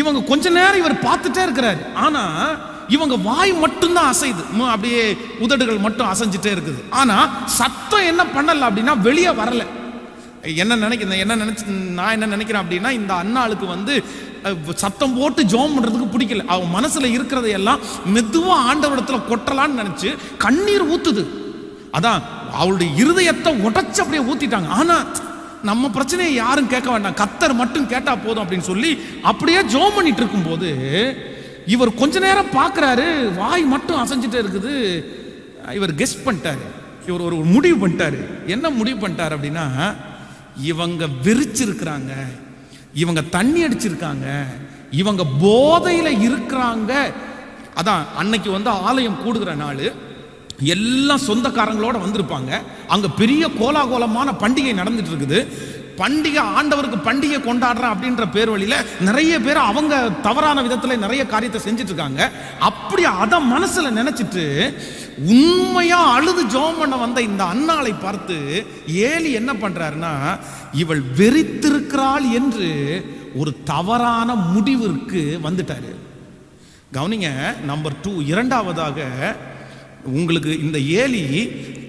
இவங்க கொஞ்ச நேரம் இவர் பார்த்துட்டே இருக்கிறாரு, ஆனா இவங்க வாய் மட்டும்தான் அசைது, அப்படியே உதடுகள் மட்டும் அசைஞ்சிட்டே இருக்குது. ஆனா சத்தம் என்ன பண்ணல அப்படின்னா வெளியே வரல. நான் என்ன நினைக்கிறேன் அப்படின்னா, இந்த அண்ணாளுக்கு சத்தம் போட்டு ஜெபம் பண்றதுக்கு பிடிக்கல. அவன் மனசுல இருக்கிறதை எல்லாம் மெதுவா ஆண்டவரிடத்துல கொட்டலான்னு நினைச்சு கண்ணீர் ஊத்துது. அதான் அவளுடைய இருதயத்தை உடைச்சு அப்படியே ஊத்திட்டாங்க. ஆனா நம்ம பிரச்சனையை யாரும் கேட்க வேண்டாம், கர்த்தர் மட்டும் கேட்டா போதும் அப்படின்னு சொல்லி அப்படியே ஜெபம் பண்ணிட்டு இருக்கும் போது இவர் கொஞ்ச நேரம் பார்க்கிறாரு, வாய் மட்டும் அசைஞ்சிட்டே இருக்குது. இவர் கெஸ் பண்ணிட்டாரு, இவர் ஒரு முடிவு பண்ணிட்டாரு. என்ன முடிவு பண்ணிட்டாரு அப்படின்னா, இவங்க விரிச்சிருக்கிறாங்க, இவங்க தண்ணி அடிச்சிருக்காங்க, இவங்க போதையில இருக்கிறாங்க. அதான் அன்னைக்கு ஆலயம் கூடுகிற நாள், எல்லாம் சொந்தக்காரங்களோட வந்திருப்பாங்க. அங்க பெரிய கோலாகோலமான பண்டிகை நடந்துட்டு இருக்குது. பண்டிகை, ஆண்டவருக்கு பண்டிகை கொண்டாடுறேன் அப்படின்ற பேர் வழியில நிறைய பேர் அவங்க தவறான விதத்துல நிறைய காரியத்தை செஞ்சுட்டு இருக்காங்க. அப்படி அதை மனசுல நினைச்சிட்டு உண்மையா அழுது ஜெபம் பண்ண வந்த இந்த அன்னாளை பார்த்து ஏலி என்ன பண்றாருன்னா, இவள் வெறித்திருக்கிறாள் என்று ஒரு தவறான முடிவிற்கு வந்துட்டாரு. கவனிங்க, நம்பர் 2, இரண்டாவதாக உங்களுக்கு இந்த ஏலி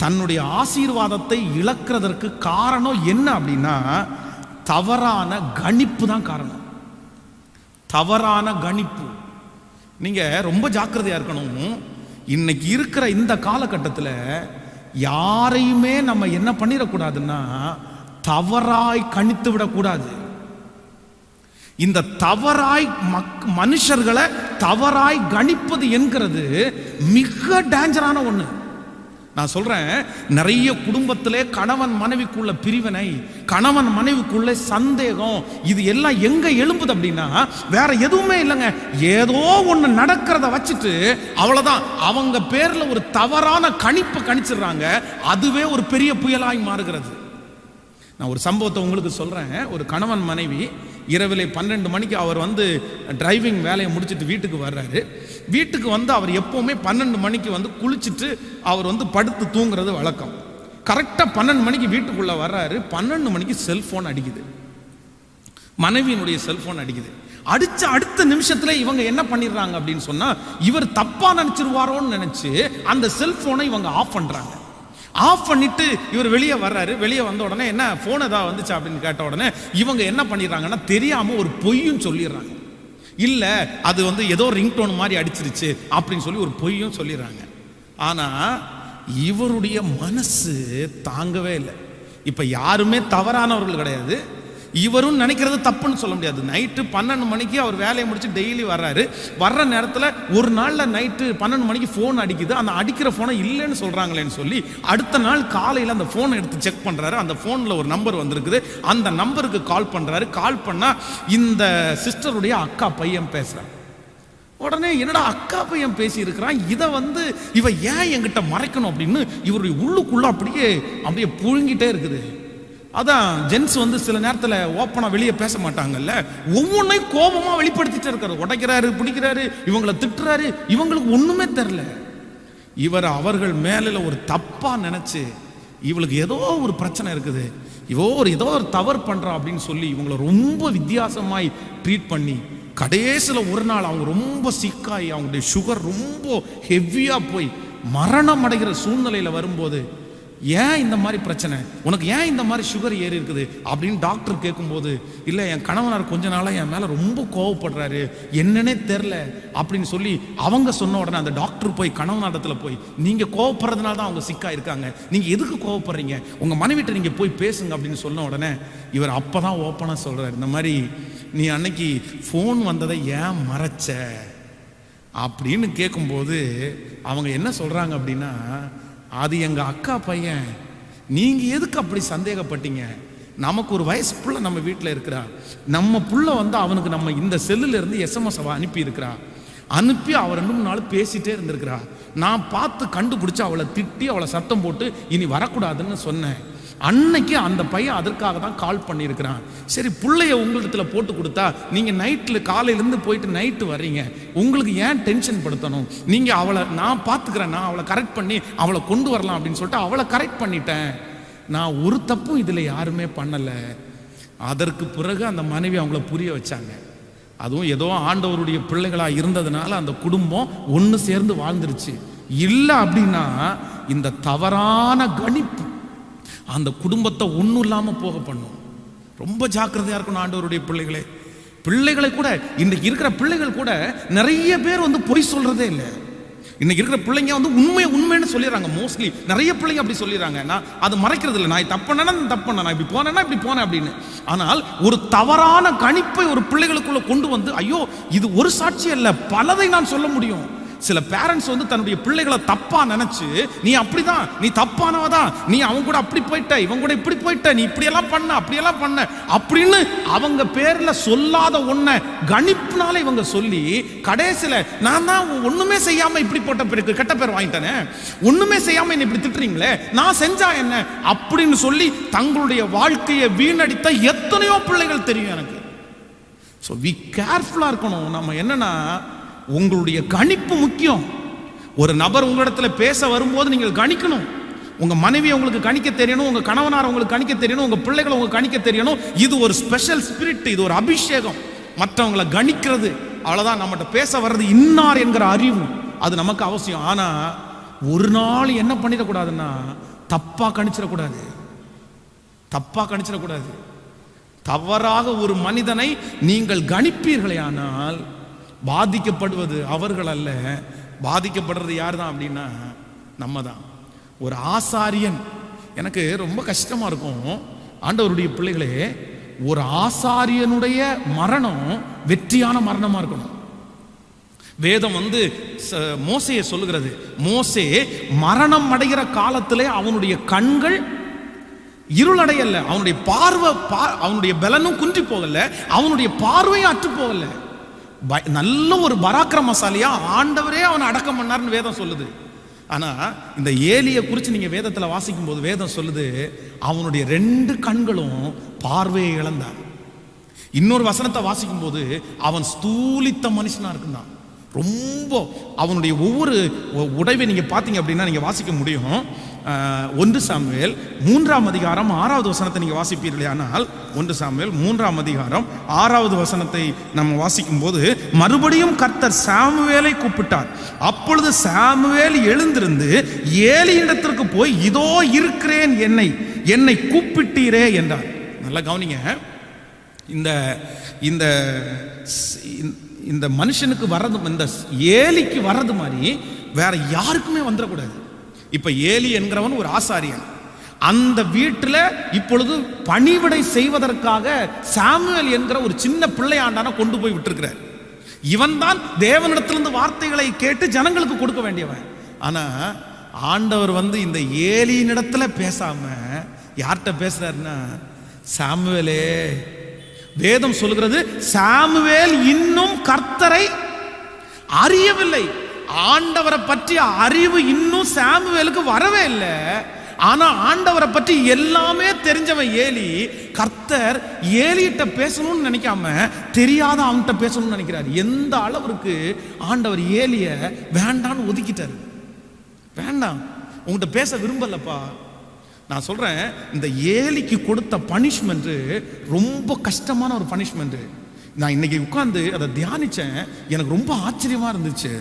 தன்னுடைய ஆசீர்வாதத்தை இழக்கிறதற்கு காரணம் என்ன அப்படின்னா, தவறான கணிப்பு தான் காரணம். தவறான கணிப்பு. நீங்க ரொம்ப ஜாக்கிரதையா இருக்கணும். இன்னைக்கு இருக்கிற இந்த காலகட்டத்தில் யாரையுமே நம்ம என்ன பண்ணிடக்கூடாதுன்னா, தவறாய் கணித்து விடக்கூடாது. இந்த தவறாய் மனுஷர்களை தவறாய் கணிப்பது என்கிறது மிக டேஞ்சரான ஒண்ணு. நான் சொல்றேன், நிறைய குடும்பத்திலே கணவன் மனைவிக்குள்ள பிரிவினை, கணவன் மனைவிக்குள்ள சந்தேகம், இது எல்லாம் எங்க எழும்புது அப்படின்னா வேற எதுவுமே இல்லைங்க. ஏதோ ஒண்ணு நடக்கிறத வச்சுட்டு அவ்வளவுதான் அவங்க பேர்ல ஒரு தவறான கணிப்பை கணிச்சிடுறாங்க. அதுவே ஒரு பெரிய புயலாய் மாறுகிறது. நான் ஒரு சம்பவத்தை உங்களுக்கு சொல்றேன். ஒரு கணவன் மனைவி இரவிலே 12 மணிக்கு அவர் டிரைவிங் வேலையை முடிச்சுட்டு வீட்டுக்கு வர்றாரு. வீட்டுக்கு அவர் எப்பவுமே 12 மணிக்கு குளிச்சுட்டு அவர் படுத்து தூங்குறது வழக்கம். கரெக்டாக 12 மணிக்கு வீட்டுக்குள்ள வர்றாரு. 12 மணிக்கு செல்போன் அடிக்குது, மனைவியினுடைய செல்போன் அடிக்குது. அடிச்ச அடுத்த நிமிஷத்துல இவங்க என்ன பண்ணிடுறாங்க அப்படின்னு சொன்னா, இவர் தப்பா நினைச்சிருவாரோன்னு நினைச்சு அந்த செல்போனை இவங்க ஆஃப் பண்றாங்க. ஆஃப் பண்ணிட்டு இவர் வெளியே வர்றாரு. வெளியே வந்த உடனே என்ன போன் ஏதாவது வந்துச்சா அப்படின்னு கேட்ட உடனே இவங்க என்ன பண்ணிடுறாங்கன்னா, தெரியாம ஒரு பொய்யும் சொல்லிடுறாங்க. இல்ல அது ஏதோ ரிங்டோன் மாதிரி அடிச்சிருச்சு அப்படின்னு சொல்லி ஒரு பொய்யும் சொல்லிடுறாங்க. ஆனா இவருடைய மனசு தாங்கவே இல்லை. இப்ப யாருமே தவறானவர்கள் கிடையாது, இவரும் நினைக்கிறது தப்புன்னு சொல்ல முடியாது. நைட்டு 12 மணிக்கு அவர் வேலையை முடிச்சு டெய்லி வர்றாரு. வர்ற நேரத்தில் ஒரு நாளில் நைட்டு 12 மணிக்கு ஃபோன் அடிக்குது. அந்த அடிக்கிற ஃபோனை இல்லைன்னு சொல்கிறாங்களேன்னு சொல்லி அடுத்த நாள் காலையில் அந்த ஃபோனை எடுத்து செக் பண்ணுறாரு. அந்த ஃபோனில் ஒரு நம்பர் வந்திருக்குது. அந்த நம்பருக்கு கால் பண்ணுறாரு. கால் பண்ணால் இந்த சிஸ்டருடைய அக்கா பையன் பேசுகிறார். உடனே என்னடா அக்கா பையன் பேசி இருக்கிறான், இதை இவ ஏன் என்கிட்ட மறைக்கணும் அப்படின்னு இவருடைய உள்ளுக்குள்ள அப்படியே புழுங்கிட்டே இருக்குது. அதான் ஜென்ஸ் சில நேரத்தில் ஓப்பனா வெளியே பேச மாட்டாங்கல்ல, ஒவ்வொன்றையும் கோபமா வெளிப்படுத்திட்டு இருக்காரு. உடைக்கிறாரு, பிடிக்கிறாரு, இவங்களை திட்டுறாரு. இவங்களுக்கு ஒண்ணுமே தெரியல. இவர் அவர்கள் மேல ஒரு தப்பா நினைச்சு இவளுக்கு ஏதோ ஒரு பிரச்சனை இருக்குது, ஏதோ ஒரு தவறு பண்றா அப்படின்னு சொல்லி இவங்களை ரொம்ப வித்தியாசமாய் ட்ரீட் பண்ணி கடைசியில் ஒரு நாள் அவங்க ரொம்ப சிக்காகி அவங்களுடைய சுகர் ரொம்ப ஹெவியா போய் மரணம் அடைகிற சூழ்நிலையில வரும்போது, ஏன் இந்த மாதிரி பிரச்சனை, உனக்கு ஏன் இந்த மாதிரி சுகர் ஏறி இருக்குது அப்படின்னு டாக்டர் கேட்கும்போது, இல்லை என் கணவனார் கொஞ்ச நாளாக என் மேலே ரொம்ப கோவப்படுறாரு, என்னன்னே தெரில அப்படின்னு சொல்லி அவங்க சொன்ன உடனே அந்த டாக்டர் போய் கணவனாரத்தில் போய், நீங்கள் கோவப்படுறதுனால தான் அவங்க சிக்கா இருக்காங்க, நீங்கள் எதுக்கு கோவப்படுறீங்க, உங்கள் மனைவிட்ட நீங்கள் போய் பேசுங்க அப்படின்னு சொன்ன உடனே இவர் அப்போ தான் ஓப்பனாக சொல்கிறார், இந்த மாதிரி நீ அன்னைக்கு ஃபோன் வந்ததை ஏன் மறைச்ச அப்படின்னு கேட்கும்போது அவங்க என்ன சொல்கிறாங்க அப்படின்னா, அது எங்க அக்கா பையன், நீங்க எதுக்கு அப்படி சந்தேகப்பட்டீங்க, நமக்கு ஒரு வயசு புள்ள நம்ம வீட்டில் இருக்கிறா, நம்ம புள்ள அவனுக்கு நம்ம இந்த செல்லுல இருந்து SMS அனுப்பி இருக்கிறா, அனுப்பி அவ 2-3 நாள் பேசிட்டே இருந்திருக்கிறா, நான் பார்த்து கண்டுபிடிச்சு அவளை திட்டி அவளை சத்தம் போட்டு இனி வரக்கூடாதுன்னு சொன்னேன். அன்னைக்கு அந்த பையன் அதற்காக தான் கால் பண்ணியிருக்கிறான். சரி பிள்ளைய உங்களிடத்துல போட்டு கொடுத்தா நீங்க நைட்ல காலையிலேருந்து போயிட்டு நைட்டு வர்றீங்க, உங்களுக்கு ஏன் டென்ஷன் படுத்தணும், நீங்க அவளை நான் பார்த்துக்கிறேன், நான் அவளை கரெக்ட் பண்ணி அவளை கொண்டு வரலாம் அப்படின்னு சொல்லிட்டு அவளை கரெக்ட் பண்ணிட்டேன், நான் ஒரு தப்பும் இதுல யாருமே பண்ணல. அதற்கு பிறகு அந்த மனைவி அவங்கள புரிய வச்சாங்க. அதுவும் ஏதோ ஆண்டவருடைய பிள்ளைகளா இருந்ததுனால அந்த குடும்பம் ஒன்று சேர்ந்து வாழ்ந்துருச்சு. இல்லை அப்படின்னா இந்த தவறான கணிப்பு அந்த குடும்பத்தை ஒன்றும் இல்லாமல் போக பண்ணும். ரொம்ப ஜாக்கிரதையா இருக்கணும் ஆண்டவருடைய பிள்ளைகளே. பிள்ளைகளை கூட இன்னைக்கு இருக்கிற பிள்ளைகள் கூட நிறைய பேர் பொய் சொல்றதே இல்லை. இன்னைக்கு இருக்கிற பிள்ளைங்க உண்மைன்னு சொல்லிடுறாங்க. மோஸ்ட்லி நிறைய பிள்ளைங்க அப்படி சொல்லிடுறாங்க, நான் அது மறைக்கிறது இல்லை, நான் தப்புனா தப்பு, நான் இப்படி போனேன் அப்படின்னு. ஆனால் ஒரு தவறான கணிப்பை ஒரு பிள்ளைகளுக்குள்ள கொண்டு ஐயோ இது ஒரு சாட்சி அல்ல, பலதை நான் சொல்ல முடியும். சில பேரண்ட்ஸ் தன்னுடைய பிள்ளைகளை தப்பா நினைச்சு, நீ அப்படிதான், நீ தப்பானவதான், நீ அவங்க கூட அப்படி போயிட்ட, இவங்க கூட இப்படி போயிட்ட, நீ இப்படியெல்லாம் பண்ண அப்படியெல்லாம் பண்ண அப்படின்னு அவங்க பேர்ல சொல்லாத ஒன்ன கணிப்புனால இவங்க சொல்லி கடைசியில நான் தான் ஒண்ணுமே செய்யாம இப்படி போட்ட கெட்ட பேர் வாங்கிட்டேனே, ஒண்ணுமே செய்யாம என்ன இப்படி திட்டுறீங்களே, நான் செஞ்சா என்ன அப்படின்னு சொல்லி தங்களுடைய வாழ்க்கையை வீணடித்த எத்தனையோ பிள்ளைகள் தெரியும் எனக்கு. ஸோ வி கேர்ஃபுல்லா இருக்கணும். நம்ம என்னன்னா, உங்களுடைய கணிப்பு முக்கியம். ஒரு நபர் உங்களிடத்துல பேச வரும்போது நீங்கள் கணிக்கணும். உங்க மனைவி உங்களுக்கு கணிக்க தெரியணும், உங்க கணவனார் உங்களுக்கு கணிக்க தெரியணும், உங்க பிள்ளைகளை உங்களுக்கு கணிக்க தெரியணும். இது ஒரு ஸ்பெஷல் ஸ்பிரிட், இது ஒரு அபிஷேகம், மற்றவங்களை கணிக்கிறது. அவ்வளவுதான். நம்மகிட்ட பேச வர்றது இன்னார் என்கிற அறிவு அது நமக்கு அவசியம். ஆனா ஒரு நாள் என்ன பண்ணிடக்கூடாதுன்னா, தப்பா கணிச்சிடக்கூடாது. தவறாக ஒரு மனிதனை நீங்கள் கணிப்பீர்களே ஆனால் பாதிக்கப்படுவது அவர்கள் அல்ல, பாதிக்கப்படுறது யார் தான் அப்படின்னா நம்ம தான். ஒரு ஆசாரியன், எனக்கு ரொம்ப கஷ்டமா இருக்கும் ஆண்டவருடைய பிள்ளைகளே, ஒரு ஆசாரியனுடைய மரணம் வெற்றியான மரணமா இருக்கணும். வேதம் மோசேயை சொல்லுகிறது, மோசே மரணம் அடைகிற காலத்திலே அவனுடைய கண்கள் இருளடையல்ல, அவனுடைய பார்வை அவனுடைய பலனும் குன்றி போகல, அவனுடைய பார்வையும் அற்று போகல. நல்ல ஒரு பராக்கிரமசாலியா ஆண்டவரே அவனை அடக்கம் பண்ணார்னு வேதம் சொல்லுது. ஆனா இந்த ஏலியை குறித்து நீங்க வேதத்துல வாசிக்கும் போது வேதம் சொல்லுது, அவனுடைய 2 கண்களும் பார்வையை இழந்தான். இன்னொரு வசனத்தை வாசிக்கும் போது அவன் ஸ்தூலித்த மனுஷனா இருக்குந்தான். ரொம்ப அவனுடைய ஒவ்வொரு உடைவை நீங்க பார்த்தீங்க அப்படின்னா நீங்க வாசிக்க முடியும். 1 சாமுவேல் 3ஆம் அதிகாரம் 6வது வசனத்தை நீங்க வாசிப்பீர்களே, ஆனால் 1 சாமுவேல் 3ஆம் அதிகாரம் 6வது வசனத்தை நம்ம வாசிக்கும் போது, மறுபடியும் கர்த்தர் சாமுவேலை கூப்பிட்டார். அப்பொழுது சாமுவேல் எழுந்திருந்து ஏலியிடத்திற்கு போய், இதோ இருக்கிறேன், என்னை கூப்பிட்டீரே என்றார். நல்லா கவனிங்க, இந்த இந்த மனுஷனுக்கு வர்றது, இந்த ஏலிக்கு வர்றது மாதிரி வேற யாருக்குமே வந்துடக்கூடாது. இப்ப ஏலி என்கிறவன் ஒரு ஆசாரியன், அந்த வீட்டில் இப்பொழுது பணிவிடை செய்வதற்காக சாமுவேல் என்கிற ஒரு சின்ன பிள்ளையாண்டான கொண்டு போய் விட்டுருக்கிறார். இவன் தான் தேவனிடத்திலிருந்து வார்த்தைகளை கேட்டு ஜனங்களுக்கு கொடுக்க வேண்டியவன். ஆனா ஆண்டவர் இந்த ஏலியினிடத்துல பேசாம யார்கிட்ட பேசுறாருன்னா, சாமுவேலே, வேதம் சொல்லுகிறது சாமுவேல் இன்னும் கர்த்தரை அறியவில்லை. ஆண்டவரை பற்றிய அறிவு இன்னும் சாமுவேலுக்கு வரவே இல்லை. ஆனா ஆண்டவரை பற்றி எல்லாமே தெரிஞ்சவன் ஏலி. கர்த்தர் ஏலியிட்ட பேசணும்னு நினைக்காம தெரியாத அவன்கிட்ட பேசணும்னு நினைக்கிறார். எந்த அளவிற்கு ஆண்டவர் ஏலிய வேண்டான்னு ஒதுக்கிட்டாரு. வேண்டாம், உங்ககிட்ட பேச விரும்பலப்பா. நான் சொல்றேன், இந்த ஏலிக்கு கொடுத்த பனிஷ்மெண்ட் ரொம்ப கஷ்டமான ஒரு பனிஷ்மெண்ட். நான் இன்னைக்கு உட்கார்ந்து அதை தியானிச்சேன், எனக்கு ரொம்ப ஆச்சரியமா இருந்துச்சு.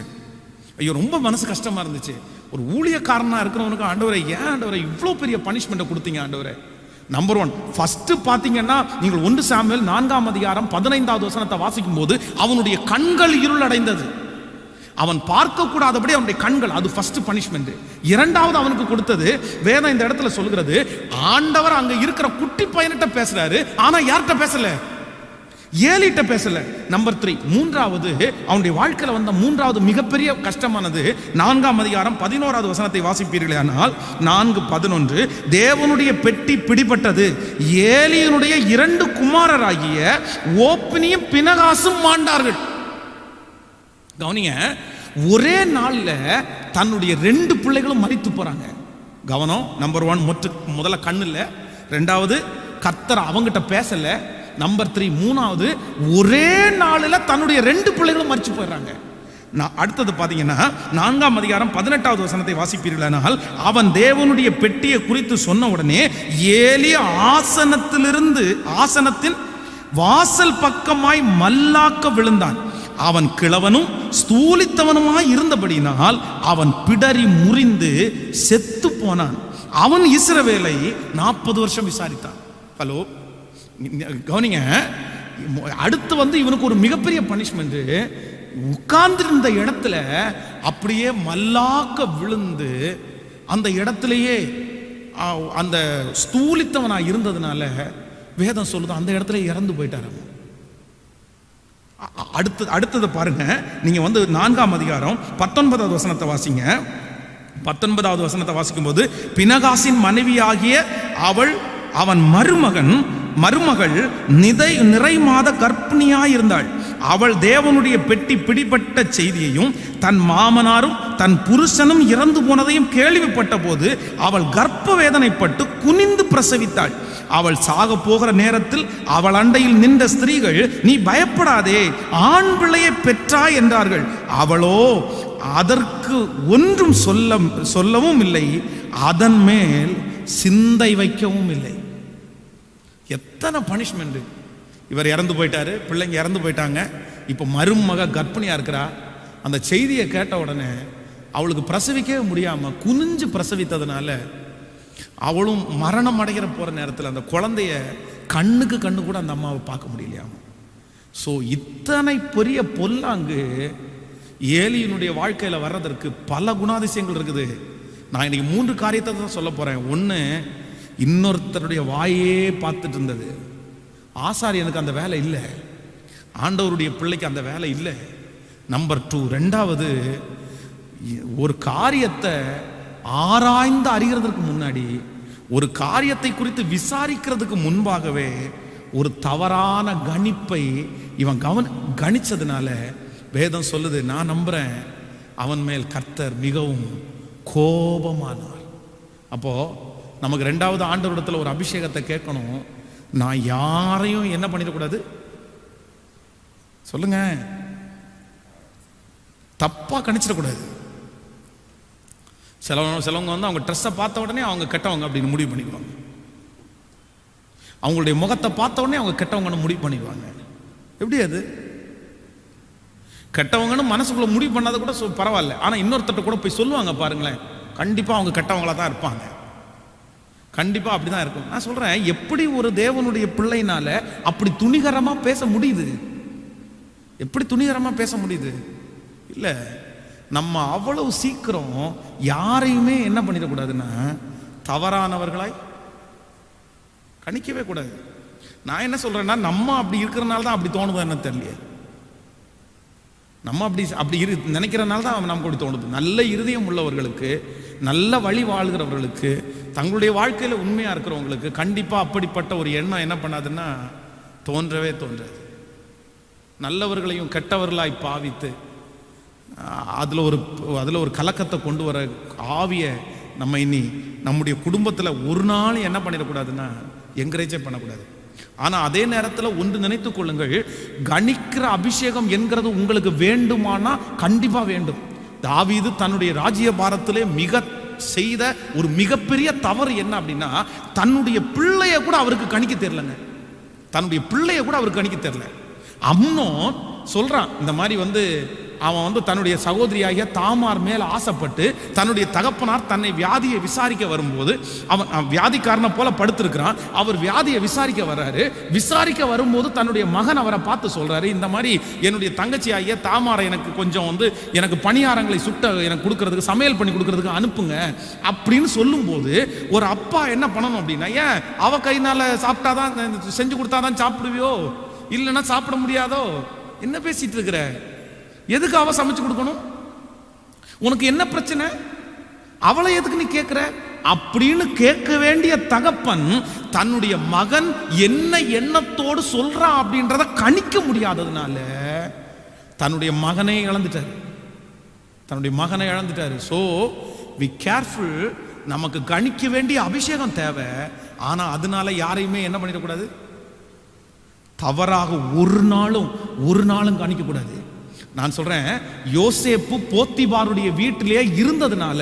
ஐயோ, ரொம்ப மனசு கஷ்டமா இருந்துச்சு. ஒரு ஊழியக்காரனா இருக்கிறவனுக்கு ஆண்டவரை, ஏன் ஆண்டவரை இவ்வளோ பெரிய பனிஷ்மெண்ட்டை கொடுத்தீங்க ஆண்டவரை? நம்பர் 1 ஃபர்ஸ்ட் பாத்தீங்கன்னா, நீங்கள் 1 சாமுவேல் 4ஆம் அதிகாரம் 15வது வசனத்தை வாசிக்கும் போது, அவனுடைய கண்கள் இருள் அடைந்தது. அவன் பார்க்க கூடாதபடி அவனுடைய கண்கள், அது ஃபர்ஸ்ட் பனிஷ்மெண்ட். 2வது அவனுக்கு கொடுத்தது, வேதம் இந்த இடத்துல சொல்கிறது, ஆண்டவர் அங்க இருக்கிற குட்டி பையன்கிட்ட பேசுறாரு, ஆனா யார்கிட்ட பேசல? ஏலிட்ட பேசல. நம்பர் 3, 3வது அவனுடைய வாழ்க்கையில வந்த 3வது மிகப்பெரிய கஷ்டமானது 4ஆம் அதிகாரம் 11வது வசனத்தை வாசிப்பீர்களே, ஆனால் 4:11, தேவனுடைய பெட்டி பிடிபட்டது, ஏலியினுடைய 2 குமாரராகிய ஓப்னியும் பினகாசும் மாண்டார்கள். கவனிங்க, ஒரே நாள்ல தன்னுடைய 2 பிள்ளைகளும் மரித்து போறாங்க. கவனம், நம்பர் 1 முதல்ல கண்ணு இல்ல, 2வது கர்த்தர் அவங்கிட்ட பேசல, நம்பர் 3 3வது ஒரே நாளில் தன்னுடைய 2 பிள்ளைகளும் மரிச்சு போயிடுறாங்க. அடுத்தது பாத்தீங்கன்னா 4ஆம் அதிகாரம் 18வது வசனத்தை வாசிப்பீர்களானால், அவன் தேவனுடைய பெட்டியை குறித்து சொன்ன உடனே ஏலி ஆசனத்தின் வாசல் பக்கமாய் மல்லாக்க விழுந்தான். அவன் கிழவனும் ஸ்தூலித்தவனுமாய் இருந்தபடினால் அவன் பிடரி முறிந்து செத்து போனான். அவன் இஸ்ரவேலை 40 வருஷம் விசாரித்தான். ஹலோ, கவனிங்க, அடுத்து இவனுக்கு ஒரு மிகப்பெரிய பனிஷ்மெண்ட். உட்கார்ந்திருந்த இடத்துல அப்படியே மல்லாக்க விழுந்து அந்த இடத்திலேயே அந்த ஸ்தூலித்தவனா இருந்ததுனால வேதம் சொல்லுது அந்த இடத்துல இறந்து போயிட்டாரு. அடுத்தது பாருங்க, நீங்க 4ஆம் அதிகாரம் 19வது வசனத்தை வாசிங்க. 19வது வசனத்தை வாசிக்கும் போது, பினகாசின் மனைவியாகிய அவன் மருமகள் நிறை மாத கர்ப்பிணியாயிருந்தாள். அவள் தேவனுடைய பெட்டி பிடிபட்ட செய்தியையும் தன் மாமனாரும் தன் புருஷனும் இறந்து போனதையும் கேள்விப்பட்ட போது அவள் கர்ப்ப வேதனைப்பட்டு குனிந்து பிரசவித்தாள். அவள் சாக போகிற நேரத்தில் அவள் அண்டையில் நின்ற ஸ்திரீகள், நீ பயப்படாதே, ஆண் பிள்ளையை பெற்றாய் என்றார்கள். அவளோ அதற்கு ஒன்றும் சொல்லவும் இல்லை, அதன் மேல் சிந்தை வைக்கவும் இல்லை. எத்தனை பனிஷ்மெண்ட்! இவர் இறந்து போயிட்டாரு, பிள்ளைங்க இறந்து போயிட்டாங்க, இப்போ மருமக கர்ப்பிணியா இருக்கிறா. அந்த செய்தியை கேட்ட உடனே அவளுக்கு பிரசவிக்கவே முடியாம குனிஞ்சு பிரசவித்ததுனால அவளும் மரணம் அடைகிற போற நேரத்தில் அந்த குழந்தைய கண்ணுக்கு கண்ணு கூட அந்த அம்மாவை பார்க்க முடியலையாம. ஸோ இத்தனை பெரிய பொல்லாங்கு ஏலியினுடைய வாழ்க்கையில் வர்றதற்கு பல குணாதிசயங்கள் இருக்குது. நான் இன்னைக்கு 3 காரியத்தை தான் சொல்ல போறேன். 1, இன்னொருத்தருடைய வாயே பார்த்துட்டு இருந்தது. ஆசாரியனுக்கு அந்த வேலை இல்லை, ஆண்டவருடைய பிள்ளைக்கு அந்த வேலை இல்லை. நம்பர் 2, ரெண்டாவது, ஒரு காரியத்தை ஆராய்ந்து அறிகிறதுக்கு முன்னாடி, ஒரு காரியத்தை குறித்து விசாரிக்கிறதுக்கு முன்பாகவே ஒரு தவறான கணிப்பை இவன் கணிச்சதுனால வேதம் சொல்லுது, நான் நம்புறேன் அவன் மேல் கர்த்தர் மிகவும் கோபமானார். அப்போ நமக்கு 2வது ஆண்டவரிடத்துல ஒரு அபிஷேகத்தை கேட்கணும். நான் யாரையும் என்ன பண்ணிடக்கூடாது, சொல்லுங்க, தப்பா கணிச்சிடக்கூடாது. சிலவங்க வந்து அவங்க ட்ரெஸ்ஸை பார்த்த உடனே அவங்க கெட்டவங்க அப்படின்னு முடிவு பண்ணிக்குவாங்க. அவங்களுடைய முகத்தை பார்த்த உடனே அவங்க கெட்டவங்கன்னு முடிவு பண்ணிக்குவாங்க. எப்படி அது? கெட்டவங்கன்னு மனசுக்குள்ள முடிவு பண்ணாத கூட பரவாயில்ல, ஆனா இன்னொருத்தட்ட கூட போய் சொல்லுவாங்க பாருங்களேன், கண்டிப்பா அவங்க கெட்டவங்களா தான் இருப்பாங்க. கண்டிப்பா அப்படிதான் இருக்கும். நான் சொல்றேன், எப்படி ஒரு தேவனுடைய பிள்ளைனால அப்படி துணிகரமா பேச முடியுது? எப்படி துணிகரமா பேச முடியுது? இல்ல, நம்ம அவ்வளவு சீக்கிரம் யாரையுமே என்ன பண்ணிடக்கூடாதுன்னா தவறானவர்களாய் கணிக்கவே கூடாது. நான் என்ன சொல்றேன்னா, நம்ம அப்படி இருக்கிறனால தான் அப்படி தோணுதோ என்ன தெரியல. நம்ம அப்படி நினைக்கிறனால தான் நமக்கு அப்படி தோணுது. நல்ல இருதயம் உள்ளவர்களுக்கு, நல்ல வழி வாழ்கிறவர்களுக்கு, தங்களுடைய வாழ்க்கையில் உண்மையா இருக்கிறவங்களுக்கு கண்டிப்பா அப்படிப்பட்ட ஒரு எண்ணம் என்ன பண்ணாதுன்னா தோன்றவே தோன்றாது. நல்லவர்களையும் கெட்டவர்களாய் பாவித்து அதில் ஒரு கலக்கத்தை கொண்டு வர ஆவியை நம்ம இனி நம்முடைய குடும்பத்தில் ஒரு நாள் என்ன பண்ணிடக்கூடாதுன்னா என்கரேஜே பண்ணக்கூடாது. ஆனால் அதே நேரத்தில் ஒன்று நினைத்துக் கொள்ளுங்கள், கணிக்கிற அபிஷேகம் என்கிறது உங்களுக்கு வேண்டுமானா கண்டிப்பாக வேண்டும். தாவீது தன்னுடைய ராஜ்ய பாரத்திலே செய்த ஒரு மிகப்பெரிய தவறு என்ன அப்படின்னா, தன்னுடைய பிள்ளைய கூட அவருக்கு கணிக்க தெரியலங்க. தன்னுடைய பிள்ளைய கூட அவருக்கு கணிக்க தெரியல. அம்னோன் சொல்றான், இந்த மாதிரி அவன் தன்னுடைய சகோதரியாகிய தாமார் மேல் ஆசைப்பட்டு தன்னுடைய தகப்பனார் தன்னை வியாதியை விசாரிக்க வரும்போது, அவன் வியாதிக்காரனை போல படுத்திருக்கிறான். அவர் வியாதியை விசாரிக்க வர்றாரு. விசாரிக்க வரும்போது தன்னுடைய மகன் அவரை பார்த்து சொல்றாரு, இந்த மாதிரி என்னுடைய தங்கச்சி ஆகிய தாமாரை எனக்கு கொஞ்சம் எனக்கு பணியாரங்களை எனக்கு கொடுக்கறதுக்கு, சமையல் பண்ணி கொடுக்கறதுக்கு அனுப்புங்க அப்படின்னு சொல்லும் போது, ஒரு அப்பா என்ன பண்ணணும் அப்படின்னா, ஏன் அவ கையினால சாப்பிட்டாதான், செஞ்சு கொடுத்தாதான் சாப்பிடுவியோ, இல்லைன்னா சாப்பிட முடியாதோ, என்ன பேசிட்டு இருக்கிற? எதுக்கு அவ சமைச்சு கொடுக்கணும்? உனக்கு என்ன பிரச்சனை? அவளை எதுக்கு நீ கேட்கிற அப்படின்னு கேட்க வேண்டிய தகப்பன் தன்னுடைய மகன் என்ன எண்ணத்தோடு சொல்றான் அப்படின்றத கணிக்க முடியாததுனால தன்னுடைய மகனை இழந்துட்டாரு. So we careful. நமக்கு கணிக்க வேண்டிய அபிஷேகம் தேவை. ஆனா அதனால யாரையுமே என்ன பண்ணிடக்கூடாது, தவறாக ஒரு நாளும் கணிக்க கூடாது. நான் சொல்றேன், யோசேப்பு போத்திபாருடைய வீட்டிலே இருந்ததுனால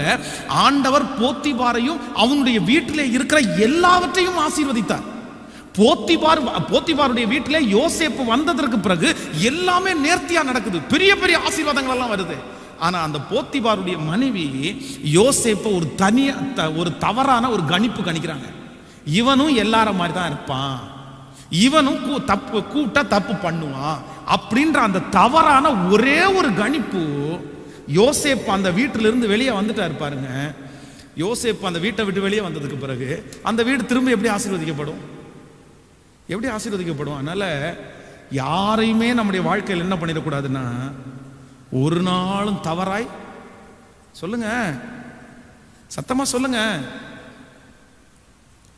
ஆண்டவர் போத்திபாரையும் அவனுடைய வீட்டிலே இருக்கிற எல்லாவற்றையும் ஆசீர்வதித்தார். போத்திபாருடைய வீட்டிலே யோசேப்பு வந்ததற்கு பிறகு எல்லாமே நேர்த்தியா நடக்குது, பெரிய பெரிய ஆசீர்வாதங்கள் எல்லாம் வருது. ஆனா அந்த போத்திபாருடைய மனைவி யோசேப்பை ஒரு தவறான ஒரு கணிப்பு கணிக்கிறாங்க. இவனும் எல்லார மாதிரி தான் இருப்பான், இவனும் தப்பு பண்ணுவான் அப்படின்ற அந்த தவறான ஒரே ஒரு கணிப்பு. யோசேப்பு அந்த வீட்டிலிருந்து வெளியே வந்துட்டாரு பாருங்க. யோசேப்பு அந்த வீட்டை விட்டு வெளியே வந்ததுக்கு பிறகு அந்த வீடு திரும்ப எப்படி ஆசீர்வதிக்கப்படும்? அதனால யாரையுமே நம்முடைய வாழ்க்கையில் என்ன பண்ணிடக்கூடாதுன்னா ஒரு நாளும் தவறாய், சொல்லுங்க, சத்தமா சொல்லுங்க,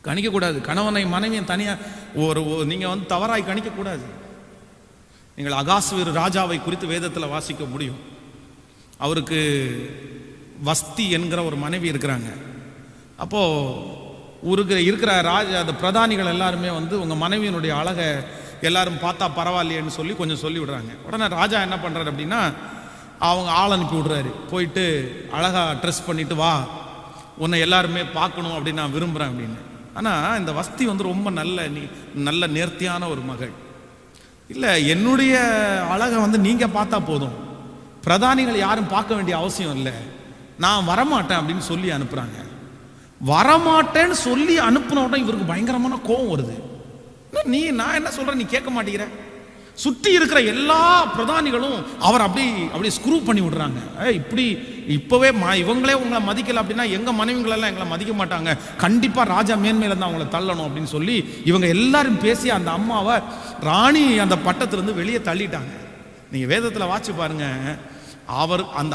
கணிக்க கூடாது. கணவனை மனைவியை தனியா நீங்க தவறாய் கணிக்க கூடாது. நீங்கள் அகாஸ்வேரு ராஜாவை குறித்து வேதத்தில் வாசிக்க முடியும். அவருக்கு வஸ்தி என்கிற ஒரு மனைவி இருக்கிறாங்க. அப்போ இருக்கிற ராஜா, அந்த பிரதானிகள் எல்லாருமே உங்க மனைவியினுடைய அழகை எல்லாரும் பார்த்தா பரவாயில்லையேன்னு சொல்லி கொஞ்சம் சொல்லி விடுறாங்க. உடனே ராஜா என்ன பண்றாரு அப்படின்னா, அவங்க ஆள் அனுப்பி விடுறாரு, போயிட்டு அழகா ட்ரெஸ் பண்ணிட்டு வா, உன்னை எல்லாருமே பார்க்கணும் அப்படின்னு நான் விரும்புறேன் அப்படின்னு. ஆனால் இந்த வஸ்தி ரொம்ப நல்ல நேர்த்தியான ஒரு மகள். இல்லை, என்னுடைய அழகை நீங்கள் பார்த்தா போதும், பிரதானிகள் யாரும் பார்க்க வேண்டிய அவசியம் இல்லை, நான் வரமாட்டேன் அப்படின்னு சொல்லி அனுப்புகிறாங்க. வரமாட்டேன்னு சொல்லி அனுப்புன உடனே இவருக்கு பயங்கரமான கோபம் வருது. நான் என்ன சொல்கிறேன், நீ கேட்க மாட்டேங்கிற. சுற்றி இருக்கிற எல்லா பிரதானிகளும் அவர் அப்படி ஸ்க்ரூ பண்ணி விடுறாங்க. இப்பவே இவங்களே உங்களை மதிக்கல அப்படின்னா எங்க மனைவிகளெல்லாம் எங்களை மதிக்க மாட்டாங்க, கண்டிப்பா ராஜா மேன்மையில தான் அவங்களை தள்ளணும் அப்படின்னு சொல்லி இவங்க எல்லாரும் பேசி அந்த அம்மாவை ராணி அந்த பட்டத்திலிருந்து வெளியே தள்ளிட்டாங்க. நீங்கள் வேதத்தில் வாட்சி பாருங்க,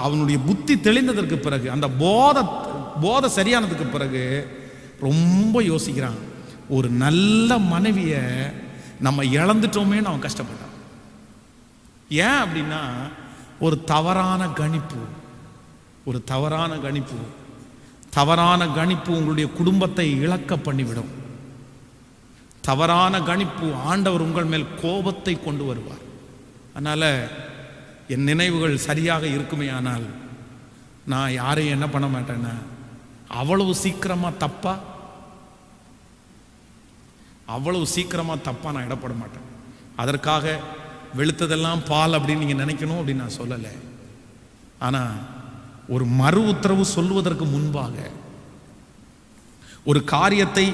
அவனுடைய புத்தி தெளிந்ததற்கு பிறகு, அந்த போதை சரியானதுக்கு பிறகு ரொம்ப யோசிக்கிறான். ஒரு நல்ல மனைவியை நம்ம இழந்துட்டோமேன்னு அவன் கஷ்டப்பட்டான். ஏன் அப்படின்னா ஒரு தவறான கணிப்பு. தவறான கணிப்பு உங்களுடைய குடும்பத்தை இழக்க பண்ணிவிடும். தவறான கணிப்பு ஆண்டவர் உங்கள் மேல் கோபத்தை கொண்டு வருவார். அதனால என் நினைவுகள் சரியாக இருக்குமே ஆனால் நான் யாரையும் என்ன பண்ண மாட்டேன்னா அவ்வளவு சீக்கிரமா தப்பா நான் இடப்பட மாட்டேன். அதற்காக வெளுத்ததெல்லாம் பால் அப்படின்னு நீங்க நினைக்கணும் அப்படின்னு நான் சொல்லலை. ஆனா ஒரு மறு உத்தரவு சொல்லுவதற்கு முன்பாக ஒரு காரியத்தை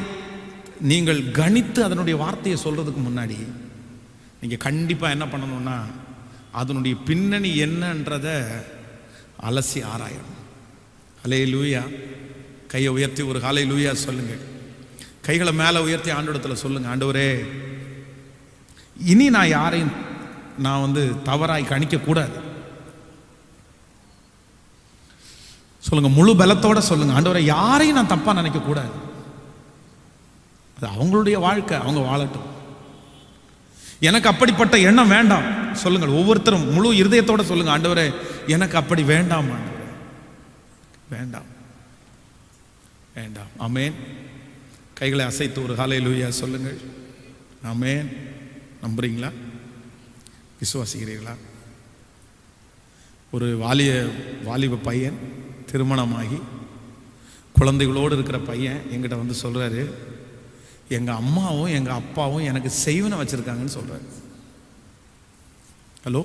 நீங்கள் கணித்து அதனுடைய வார்த்தையை சொல்றதுக்கு முன்னாடி நீங்க கண்டிப்பா என்ன பண்ணணும்னா அதனுடைய பின்னணி என்னன்றத அலசி ஆராயணும். ஹல்லேலூயா. கையை உயர்த்தி ஒரு ஹல்லேலூயா சொல்லுங்க. கைகளை மேலே உயர்த்தி ஆண்டவரிடத்தில் சொல்லுங்க, ஆண்டவரே இனி நான் யாரையும் தவறாய் கணிக்க கூடாது. சொல்லுங்க, முழு பலத்தோட சொல்லுங்க, ஆண்டவரே யாரையும் நான் தப்பா நினைக்க கூடாது. அது அவங்களுடைய வாழ்க்கை, அவங்க வாழட்டும். எனக்கு அப்படிப்பட்ட எண்ணம் வேண்டாம். சொல்லுங்கள், ஒவ்வொருத்தரும் முழு இருதயத்தோட சொல்லுங்க, ஆண்டவரே எனக்கு அப்படி வேண்டாம், ஆண்டவரே வேண்டாம் வேண்டாம். ஆமென். கைகளை அசைத்து ஒரு ஹல்லேலூயா சொல்லுங்கள். ஆமென். நம்புறீங்களா? விசுவாசிக்கிறீர்களா? ஒரு வாலிப பையன் திருமணமாகி குழந்தைகளோடு இருக்கிற பையன் என்கிட்ட சொல்றாரு, எங்க அம்மாவும் எங்க அப்பாவும் எனக்கு செய்வனை வச்சிருக்காங்கன்னு சொல்றாரு. ஹலோ,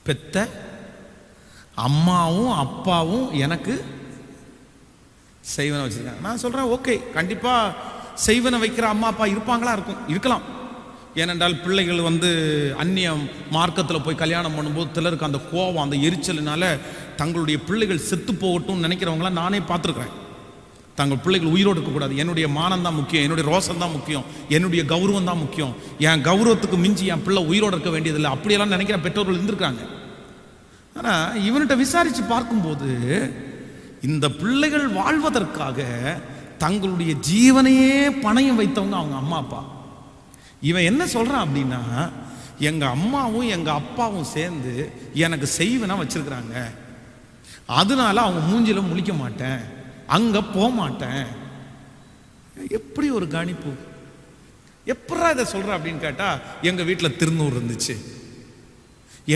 பெத்த அம்மாவும் அப்பாவும் எனக்கு செய்வனை வச்சிருக்காங்க. நான் சொல்றேன், ஓகே, கண்டிப்பா செய்வனை வைக்கிற அம்மா அப்பா இருக்கலாம். ஏனென்றால் பிள்ளைகள் அந்நிய மார்க்கத்தில் போய் கல்யாணம் பண்ணும்போது சிலருக்கு அந்த கோபம், அந்த எரிச்சலினால தங்களுடைய பிள்ளைகள் செத்து போகட்டும் நினைக்கிறவங்களாம் நானே பார்த்துருக்கிறேன். தங்கள் பிள்ளைகள் உயிரோடு இருக்கக்கூடாது, என்னுடைய மானம் தான் முக்கியம், என்னுடைய ரோசம் தான் முக்கியம், என்னுடைய கௌரவம் தான் முக்கியம், என் கௌரவத்துக்கு மிஞ்சி என் பிள்ளை உயிரோடு இருக்க வேண்டியதில்லை, அப்படியெல்லாம் நினைக்கிற பெற்றோர்கள் இருந்திருக்காங்க. ஆனால் இவன்கிட்ட விசாரித்து பார்க்கும்போது இந்த பிள்ளைகள் வாழ்வதற்காக தங்களுடைய ஜீவனையே பணயம் வைத்தவங்க அவங்க அம்மா அப்பா. இவன் என்ன சொல்றான் அப்படின்னா, எங்க அம்மாவும் எங்க அப்பாவும் சேர்ந்து எனக்கு செய்வனா வச்சிருக்கிறாங்க, அதனால அவங்க மூஞ்சில முழிக்க மாட்டேன், அங்க போக மாட்டேன். எப்படி ஒரு கணிப்பு! எப்படா இதை சொல்ற அப்படின்னு கேட்டா, எங்க வீட்டில் திருநூறு இருந்துச்சு,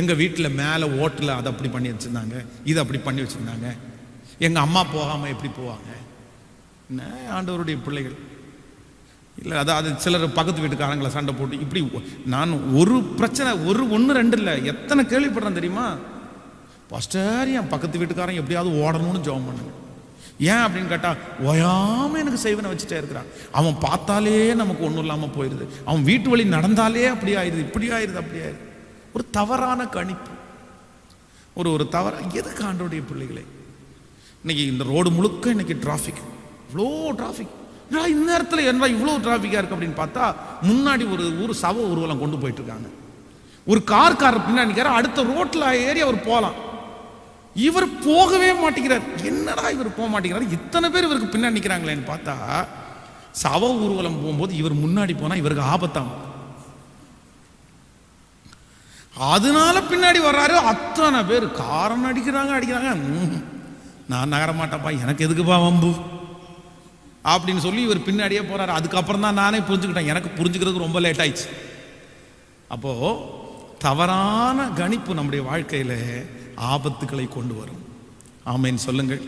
எங்க வீட்டில் மேலே ஓட்டில் அதை அப்படி பண்ணி வச்சிருந்தாங்க, இதை அப்படி பண்ணி வச்சிருந்தாங்க, எங்க அம்மா போகாம எப்படி போவாங்க? என்ன ஆண்டவருடைய பிள்ளைகள் இல்லை, அதாவது சிலர் பக்கத்து வீட்டுக்காரங்களை சண்டை போட்டு இப்படி. நான் ஒரு பிரச்சனை ஒன்று ரெண்டு இல்லை, எத்தனை கேள்விப்படுறேன் தெரியுமா? பாஸ்டர் என் பக்கத்து வீட்டுக்காரன் எப்படியாவது ஓடணும்னு ஜெபம் பண்ணுங்க. ஏன் அப்படின்னு கேட்டா, ஓயாம எனக்கு செய்வனை வச்சுட்டே இருக்கிறான். அவன் பார்த்தாலே நமக்கு ஒன்றும் இல்லாமல் போயிடுது, அவன் வீட்டு வழி நடந்தாலே அப்படி ஆயிடுது, இப்படி ஆயிடுது, அப்படி ஆயிடுது. ஒரு தவறான கணிப்பு, ஒரு தவற. எதுக்கு ஆண்டவருடைய பிள்ளைகளே? இன்னைக்கு இந்த ரோடு முழுக்க இன்னைக்கு டிராஃபிக், இவ்வளோ டிராஃபிக். இந்நேரத்தில் என்ன இவ்வளோ டிராஃபிக்காக இருக்கு அப்படின்னு பார்த்தா, முன்னாடி ஒரு சவ ஊர்வலம் கொண்டு போயிட்டு இருக்காங்க. ஒரு கார்காரர் பின்னாடி அடுத்த ரோட்டில் ஏறி அவர் போகலாம், இவர் போகவே மாட்டேங்கிறார். என்னடா இவர் போக மாட்டேங்கிறார், இத்தனை பேர் இவருக்கு பின்னாடி நிற்கிறாங்களேன்னு பார்த்தா, சவ ஊர்வலம் போகும்போது இவர் முன்னாடி போனா இவருக்கு ஆபத்தாம், அதனால பின்னாடி வர்றாரு. அத்தனை பேர் காரன் அடிக்கிறாங்க. நான் நகர மாட்டேப்பா, எனக்கு எதுக்குப்பா வம்பு அப்படின்னு சொல்லி இவர் பின்னாடியே போறாரு. அதுக்கப்புறம் தான் நானே புரிஞ்சுக்கிட்டேன், எனக்கு புரிஞ்சுக்கிறதுக்கு ரொம்ப லேட் ஆயிடுச்சு. அப்போ தவறான கணிப்பு நம்முடைய வாழ்க்கையில ஆபத்துக்களை கொண்டு வரும். ஆமென் சொல்லுங்கள்.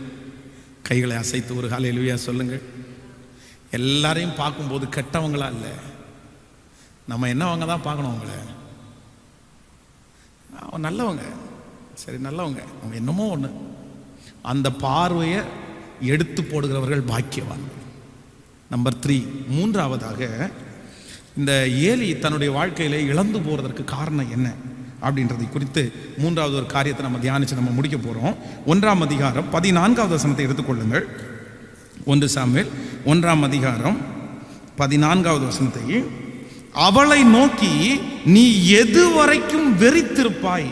கைகளை அசைத்து ஒரு ஹல்லேலூயா சொல்லுங்கள். எல்லாரையும் பார்க்கும்போது கெட்டவங்களா இல்லை, நம்ம என்னவங்க தான் பார்க்கணும். அவங்கள அவன் நல்லவங்க, சரி நல்லவங்க, அவங்க என்னமோ ஒன்று, அந்த பார்வையை எடுத்து போடுகிறவர்கள் பாக்கியவான். நம்பர் 3, மூன்றாவதாக இந்த ஏலி தன்னுடைய வாழ்க்கையில இழந்து போறதற்கு காரணம் என்ன அப்படின்றதை குறித்து மூன்றாவது ஒரு காரியத்தை நம்ம தியானிச்சு நம்ம முடிக்க போறோம். 1ஆம் அதிகாரம் 14வது வசனத்தை எடுத்துக்கொள்ளுங்கள். 1 சாமுவேல் 1ஆம் அதிகாரம் 14வது வசனத்தை அவளை நோக்கி, நீ எது வரைக்கும் வெறித்திருப்பாய்?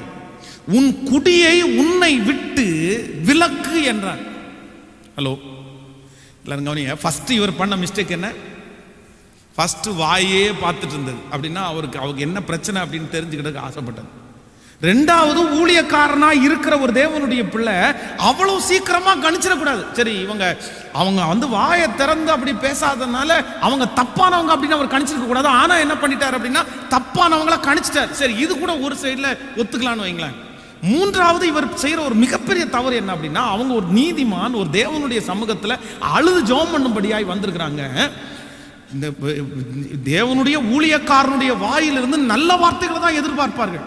உன் குடியை உன்னை விட்டு விலக்கு என்றான். ஹலோ, எல்லாரும் கவனிங்க. ஃபர்ஸ்ட் இவர் பண்ண மிஸ்டேக் என்ன? ஃபர்ஸ்ட் வாயே பார்த்துட்டு இருந்தது. அப்படின்னா அவருக்கு என்ன பிரச்சனை அப்படின்னு தெரிஞ்சுக்கிட்டு ஆசைப்பட்டது. ரெண்டாவது, ஊழியக்காரனா இருக்கிற ஒரு தேவனுடைய பிள்ளை அவ்வளவு சீக்கிரமா கணிச்சிடக்கூடாது. சரி, அவங்க வாயை திறந்து அப்படி பேசாதனால அவங்க தப்பானவங்க அப்படின்னு அவர் கணிச்சிருக்க கூடாது. ஆனா என்ன பண்ணிட்டார் அப்படின்னா, தப்பானவங்கள கணிச்சிட்டார். சரி, இது கூட ஒரு சைட்ல ஒத்துக்கலான்னு வைங்களேன். மூன்றாவது, இவர் செய்யற ஒரு மிகப்பெரிய தவறு என்ன அப்படின்னா, அவங்க ஒரு நீதிமான், ஒரு தேவனுடைய சமூகத்துல அழுது ஜெபம் பண்ணும்படியாய் வந்திருக்கிறாங்க. இந்த தேவனுடைய ஊழியக்காரனுடைய வாயிலிருந்து நல்ல வார்த்தைகளை தான் எதிர்பார்ப்பார்கள்,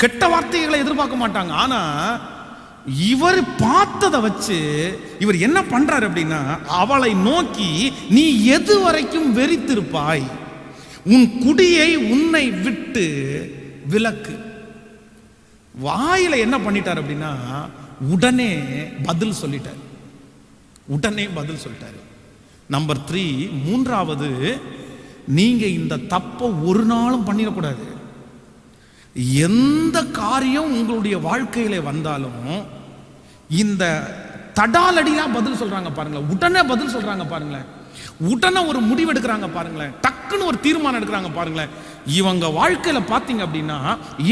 கெட்ட வார்த்தைகளை எதிர்பார்க்க மாட்டாங்க. ஆனா இவர் பார்த்ததை வச்சு இவர் என்ன பண்றாரு அப்படின்னா, அவளை நோக்கி, நீ எது வரைக்கும் வெறித்திருப்பாய்? உன் குடியை உன்னை விட்டு விலக்கு. வாயில என்ன பண்ணிட்டார் அப்படின்னா, உடனே பதில் சொல்லிட்டார். நம்பர் 3, மூன்றாவது, நீங்க இந்த தப்பை ஒரு நாளும் பண்ணிடக்கூடாது. எந்த காரியம் உங்களுடைய வாழ்க்கையில வந்தாலும் இந்த தடாலடியா பதில் சொல்றாங்க பாருங்களேன், உடனே பதில் சொல்றாங்க பாருங்களேன், உடனே ஒரு முடிவு எடுக்கிறாங்க பாருங்களேன், டக்குன்னு ஒரு தீர்மானம் எடுக்கிறாங்க பாருங்களேன். இவங்க வாழ்க்கையில பாத்தீங்க அப்படின்னா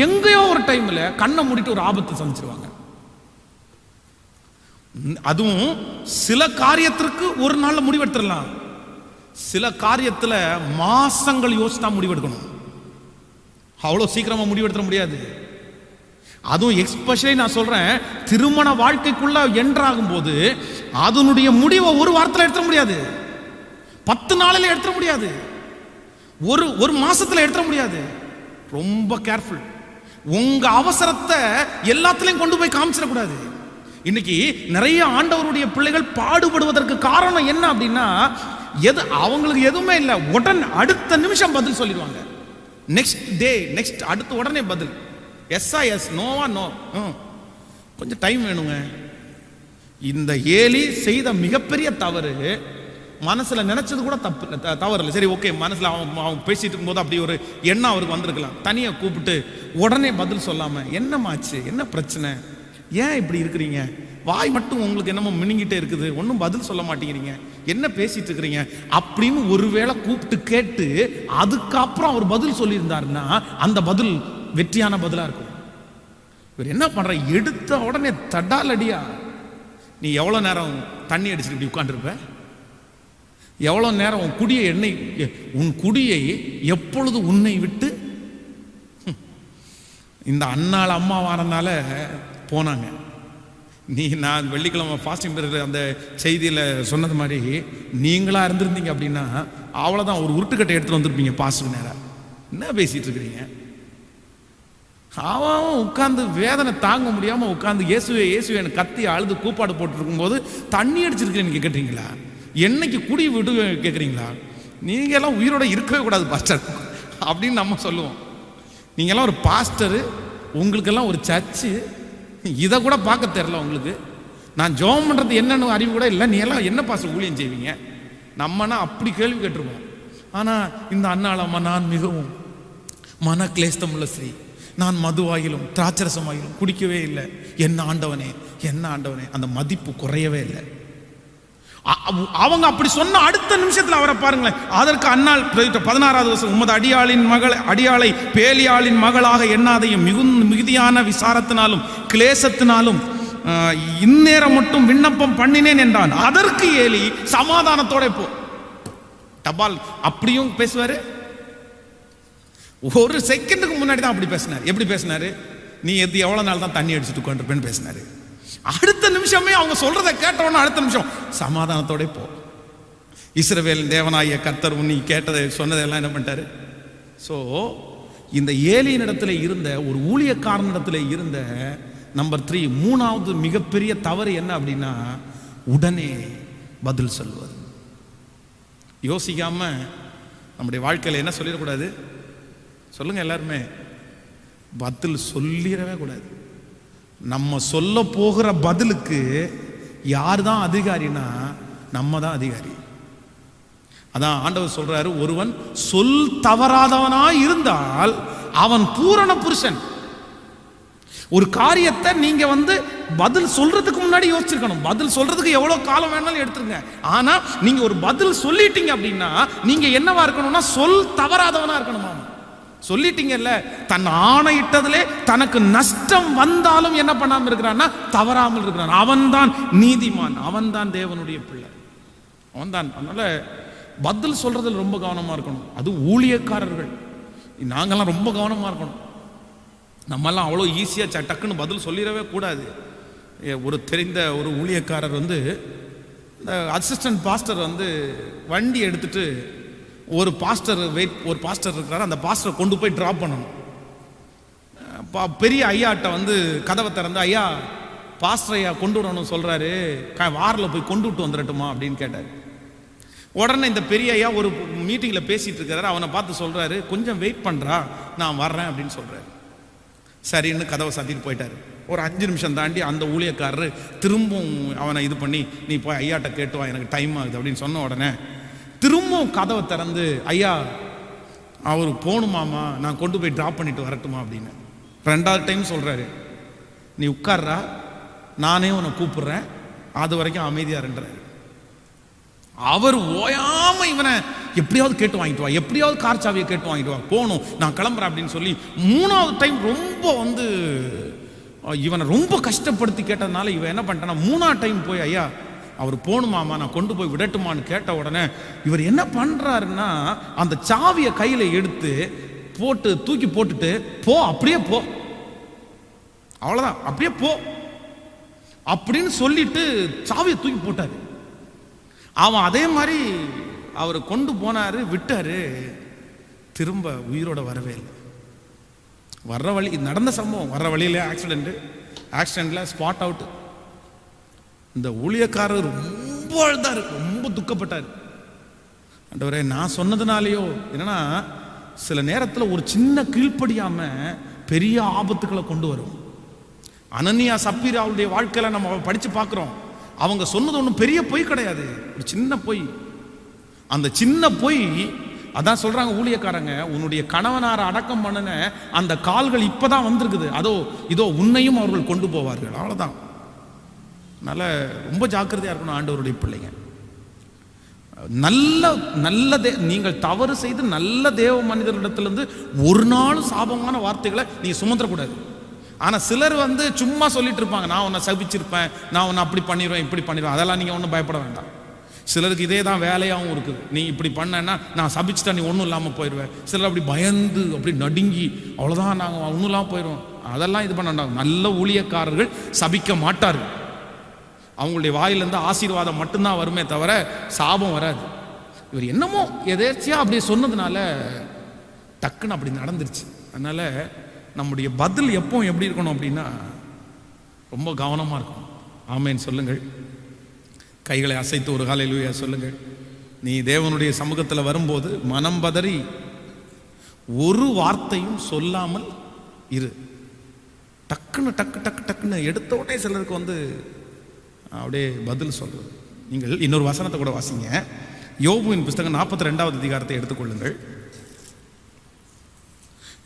எங்கேயோ ஒரு டைம்ல கண்ணை மூடிட்டு ஒரு ஆபத்து சந்திச்சிருவாங்க. அதுவும் சில காரியத்திற்கு ஒரு நாள்ல முடிவெடுத்துடலாம், சில காரியத்துல மாசங்கள் யோசித்தா முடிவெடுக்கணும். அவ்வளவு சீக்கிரமா முடிவெடுத்த முடியாது. அதுவும் எஸ்பெஷலி நான் சொல்றேன், திருமண வாழ்க்கைக்குள்ள என்ட்ராகும் போது அதனுடைய முடிவை ஒரு வாரத்தில் எடுத்துட முடியாது, 10 நாளில் எடுத்துட முடியாது, ஒரு மாசத்துல எடுத்துட முடியாது. ரொம்ப கேர்ஃபுல். உங்க அவசரத்தை எல்லாத்திலையும் கொண்டு போய் காமிச்சிடக்கூடாது. இன்னைக்கு நிறைய ஆண்டவருடைய பிள்ளைகள் பாடுபடுவதற்கு காரணம் என்ன அப்படின்னா, அவங்களுக்கு எதுவுமே இல்லை, அடுத்த நிமிஷம் பதில் சொல்லிடுவாங்க. நெக்ஸ்ட் டே, அடுத்த உடனே பதில். எஸ்ஸா எஸ், நோவா நோ. கொஞ்சம் டைம் வேணுங்க. இந்த ஏலி செய்த மிகப்பெரிய தவறு, மனசுல நினைச்சது கூட தவறு இல்லை. சரி, ஓகே, மனசுல அவன் பேசிட்டு இருக்கும்போது அப்படி ஒரு எண்ணம் அவருக்கு வந்திருக்கலாம். தனியா கூப்பிட்டு உடனே பதில் சொல்லாம, என்னமாச்சு, என்ன பிரச்சனை, ஏன் இப்படி இருக்கிறீங்க, வாய் மட்டும் உங்களுக்கு என்னமோ மினிங்கிட்டே இருக்குது, ஒன்றும் பதில் சொல்ல மாட்டேங்கிறீங்க, என்ன பேசிட்டு இருக்கிறீங்க அப்படின்னு ஒருவேளை கூப்பிட்டு கேட்டு அதுக்கப்புறம் அவர் பதில் சொல்லியிருந்தாருன்னா அந்த பதில் வெற்றியான பதிலா இருக்கும். இவர் என்ன பண்ற, எடுத்த உடனே தடாலடியா, நீ எவ்வளவு நேரம் தண்ணி அடிச்சுட்டு இப்படி உட்காந்துருப்ப, எவ்வளவு நேரம் உன் குடியை எப்பொழுது உன்னை விட்டு. இந்த அண்ணாள் அம்மா வாரனால போனாங்க. நான் வெள்ளிக்கிழமை ஃபாஸ்டிங் பீரியட் அந்த செய்தியில் சொன்னது மாதிரி நீங்களா இருந்திருந்தீங்க அப்படின்னா அவ்வளோதான், ஒரு உருட்டுக்கட்டை எடுத்துட்டு வந்திருப்பீங்க பாஸ்டர் நேரம். என்ன பேசிட்டு இருக்கிறீங்க? அவன் உட்காந்து வேதனை தாங்க முடியாம உட்காந்து இயேசுவே கத்தி அழுது கூப்பாடு போட்டு இருக்கும்போது தண்ணி அடிச்சிருக்கிறேன்னு கேட்குறீங்களா? என்னைக்கு குடி விடு கேட்குறீங்களா? நீங்க எல்லாம் உயிரோட இருக்கவே கூடாது பாஸ்டர் அப்படின்னு நம்ம சொல்லுவோம். நீங்க எல்லாம் ஒரு பாஸ்டரு, உங்களுக்கெல்லாம் ஒரு சர்ச்சு, இதை கூட பார்க்க தெரியல உங்களுக்கு. நான் ஜெபம் பண்றது என்னன்னு அறிவு கூட இல்லை, நீ எல்லாம் என்ன பாஸ்டர் ஊழியம் செய்வீங்க? நம்மனா அப்படி கேள்வி கேட்டிருப்போம். ஆனா இந்த அண்ணாளம்மா, நான் மிகவும் மன கிளேஸ்தம் உள்ள ஸ்ரீ, நான் மதுவாயிலும் திராட்சரசமாயிலும் குடிக்கவே இல்லை, என்ன ஆண்டவனே, அந்த மதிப்பு குறையவே இல்லை. அவங்க அப்படி சொன்ன அடுத்த நிமிஷத்துல அவரை பாருங்களேன். அதற்கு அன்னாள் 16வது வருஷம், உமது அடியாளை பேலியாளின் மகளாக எண்ணாதையும் மிகுதியான விசாரத்தினாலும் கிளேசத்தினாலும் இந்நேரம் மட்டும் விண்ணப்பம் பண்ணினேன் என்றான். அதற்கு ஏலி சமாதானத்தோட போ. டபால் அப்படியும் பேசுவாரு. ஒரு செகண்டுக்கு முன்னாடி தான் அப்படி பேசினார். எப்படி பேசினாரு? நீ எவ்வளவு நாள் தான் தண்ணி அடிச்சுட்டு உட்காந்துருப்பேன்னு பேசினாரு. அடுத்த நிமிஷமே அவங்க சொல்றதை கேட்டவொன்னு அடுத்த நிமிஷம் சமாதானத்தோட போ. இஸ்ரவேலின் தேவனாகிய கர்த்தர் நீ கேட்டதை சொன்னதெல்லாம் என்ன பண்ணிட்டாரு? ஸோ இந்த ஏலியின் இடத்துல இருந்த ஒரு ஊழியக்காரனிடத்துல இருந்த நம்பர் 3, மூணாவது மிகப்பெரிய தவறு என்ன அப்படின்னா, உடனே பதில் சொல்வது. யோசிக்காம நம்முடைய வாழ்க்கையில் என்ன சொல்லிடக்கூடாது? சொல்லுங்க எல்லாருமே, பதில் சொல்லிடவே கூடாது. நம்ம சொல்ல போகிற பதிலுக்கு யார் தான் அதிகாரினா நம்ம தான் அதிகாரி. அதான் ஆண்டவர் சொல்றாரு, ஒருவன் சொல் தவறாதவனாய் இருந்தால் அவன் பூரண புருஷன். ஒரு காரியத்தை நீங்க பதில் சொல்றதுக்கு முன்னாடி யோசிச்சிருக்கணும். பதில் சொல்றதுக்கு எவ்வளவு காலம் வேணாலும் எடுத்துருங்க. ஆனா நீங்க ஒரு பதில் சொல்லிட்டீங்க அப்படின்னா நீங்க என்னவா இருக்கணும்னா சொல் தவறாதவனா இருக்கணுமா. சொல்லிட்டீங்கல்ல, தன் ஆணையிட்டதிலே தனக்கு நஷ்டம் வந்தாலும் என்ன பண்ணாம இருக்கிறான்னா தவறாமல் இருக்கிறான். அவன்தான் நீதிமான், அவன்தான் தேவனுடைய பிள்ளை, அவன்தான். அதனால பதில் சொல்றதுல ரொம்ப கவனமா இருக்கணும். அது ஊழியக்காரர்கள், நாங்கெல்லாம் ரொம்ப கவனமா இருக்கணும். நம்மெல்லாம் அவ்வளோ ஈஸியாக டக்குன்னு பதில் சொல்லிடவே கூடாது. ஒரு தெரிந்த ஒரு ஊழியக்காரர் இந்த அசிஸ்டன்ட் பாஸ்டர் வண்டி எடுத்துட்டு ஒரு பாஸ்டர் இருக்கிறார், அந்த பாஸ்டரை கொண்டு போய் ட்ராப் பண்ணணும். பெரிய ஐயாட்ட கதவை திறந்து, ஐயா பாஸ்டர் ஐயா கொண்டு விடணும் சொல்றாரு, வாரில் போய் கொண்டு விட்டு வந்துடட்டுமா அப்படின்னு கேட்டார். உடனே இந்த பெரிய ஐயா ஒரு மீட்டிங்கில் பேசிட்டு இருக்கிறாரு, அவனை பார்த்து சொல்றாரு, கொஞ்சம் வெயிட் பண்றா, நான் வர்றேன் அப்படின்னு சொல்றாரு. சரின்னு கதவை சாத்திட்டு போயிட்டாரு. ஒரு 5 நிமிஷம் தாண்டி அந்த ஊழியக்காரர் திரும்பவும் அவனை இது பண்ணி, நீ போய் ஐயாட்ட கேட்டுவா, எனக்கு டைம் ஆகுது அப்படின்னு சொன்ன உடனே திரும்பவும் கதவை திறந்து, ஐயா அவர் போகணுமாமா, நான் கொண்டு போய் ட்ராப் பண்ணிட்டு வரட்டுமா அப்படின்னு 2வது டைம் சொல்றாரு. நீ உட்கார்றா, நானே உன்னை கூப்பிடுறேன், அது வரைக்கும் அமைதியா இருன்றாரு. அவர் ஓயாம இவனை எப்படியாவது கேட்டு வாங்கிட்டு வா, எப்படியாவது கார் சாவியை கேட்டு வாங்கிட்டு வா, போகணும், நான் கிளம்புறேன் அப்படின்னு சொல்லி 3வது டைம் ரொம்ப இவனை ரொம்ப கஷ்டப்படுத்தி கேட்டதுனால இவன் என்ன பண்ணிட்டானா 3வது டைம் போய், ஐயா அவர் போகணுமாமா, நான் கொண்டு போய் விடட்டுமான்னு கேட்ட உடனே இவர் என்ன பண்றாருன்னா அந்த சாவியை கையில எடுத்து போட்டு தூக்கி போட்டுட்டு, போ அப்படியே போ, அவ்வளவுதான், அப்படியே போ அப்படின்னு சொல்லிட்டு சாவியை தூக்கி போட்டாரு. அவன் அதே மாதிரி அவரை கொண்டு போனாரு, விட்டாரு, திரும்ப உயிரோட வரவே இல்லை. வர்ற வழி நடந்த சம்பவம், வர்ற வழியில ஆக்சிடென்ட்ல ஸ்பாட் அவுட். இந்த ஊழியக்காரர் ரொம்ப அழுதாரு, ரொம்ப துக்கப்பட்டார். ஆண்டவரே, நான் சொன்னதுனாலேயோ, என்னன்னா சில நேரத்தில் ஒரு சின்ன கீழ்ப்படியாம பெரிய ஆபத்துக்களை கொண்டு வரும். அனனியா சப்பீரா அவருடைய வாழ்க்கையில நம்ம படிச்சு பார்க்கிறோம். அவங்க சொன்னது ஒன்றும் பெரிய பொய் கிடையாது, ஒரு சின்ன பொய். அந்த சின்ன பொய், அதான் சொல்றாங்க ஊழியக்காரங்க, உன்னுடைய கணவனார அடக்கம் பண்ணன அந்த கால்கள் இப்பதான் வந்திருக்குது, இதோ உன்னையும் அவர்கள் கொண்டு போவார்கள், அவ்வளவுதான். அதனால ரொம்ப ஜாக்கிரதையா இருக்கணும் ஆண்டவருடைய பிள்ளைங்க. நல்ல நீங்கள் தவறு செய்து நல்ல தேவ மனிதர்களிடத்திலிருந்து ஒரு நாள் சாபமான வார்த்தைகளை நீங்க சுமந்துடக்கூடாது. ஆனா சிலர் சும்மா சொல்லிட்டு இருப்பாங்க, நான் உன்னை சபிச்சிருப்பேன், நான் உன்னை அப்படி பண்ணிடுவேன், இப்படி பண்ணிடுவேன். அதெல்லாம் நீங்க ஒன்றும் பயப்பட வேண்டாம். சிலருக்கு இதே தான் வேலையாகவும் இருக்குது. நீ இப்படி பண்ணனா நான் சபிச்சுட்டா நீ ஒன்றும் இல்லாமல் போயிடுவேன். சிலர் அப்படி பயந்து அப்படி நடுங்கி, அவ்வளோதான் நாங்கள் ஒன்றும் இல்லாமல் போயிடுவோம். அதெல்லாம் இது பண்ண வேண்டாம். நல்ல ஊழியக்காரர்கள் சபிக்க மாட்டார்கள். அவங்களுடைய வாயிலிருந்து ஆசீர்வாதம் மட்டும்தான் வருமே தவிர சாபம் வராது. இவர் என்னமோ எதேர்ச்சியா அப்படி சொன்னதுனால டக்குன்னு அப்படி நடந்துருச்சு. அதனால நம்முடைய பதில் எப்போ எப்படி இருக்கணும் அப்படின்னா ரொம்ப கவனமா இருக்கணும். ஆமேன் சொல்லுங்கள். கைகளை அசைத்து ஒரு ஹல்லேலூயா சொல்லுங்கள். நீ தேவனுடைய சமூகத்தில் வரும்போது மனம் பதறி ஒரு வார்த்தையும் சொல்லாமல் இரு. டக்குன்னு எடுத்த உடனே சிலருக்கு அப்படியே பதில் சொல்றது. நீங்கள் இன்னொரு வசனத்தை கூட வாசிங்க. யோபுவின் புஸ்தகம் 42வது அதிகாரத்தை எடுத்துக்கொள்ளுங்கள்.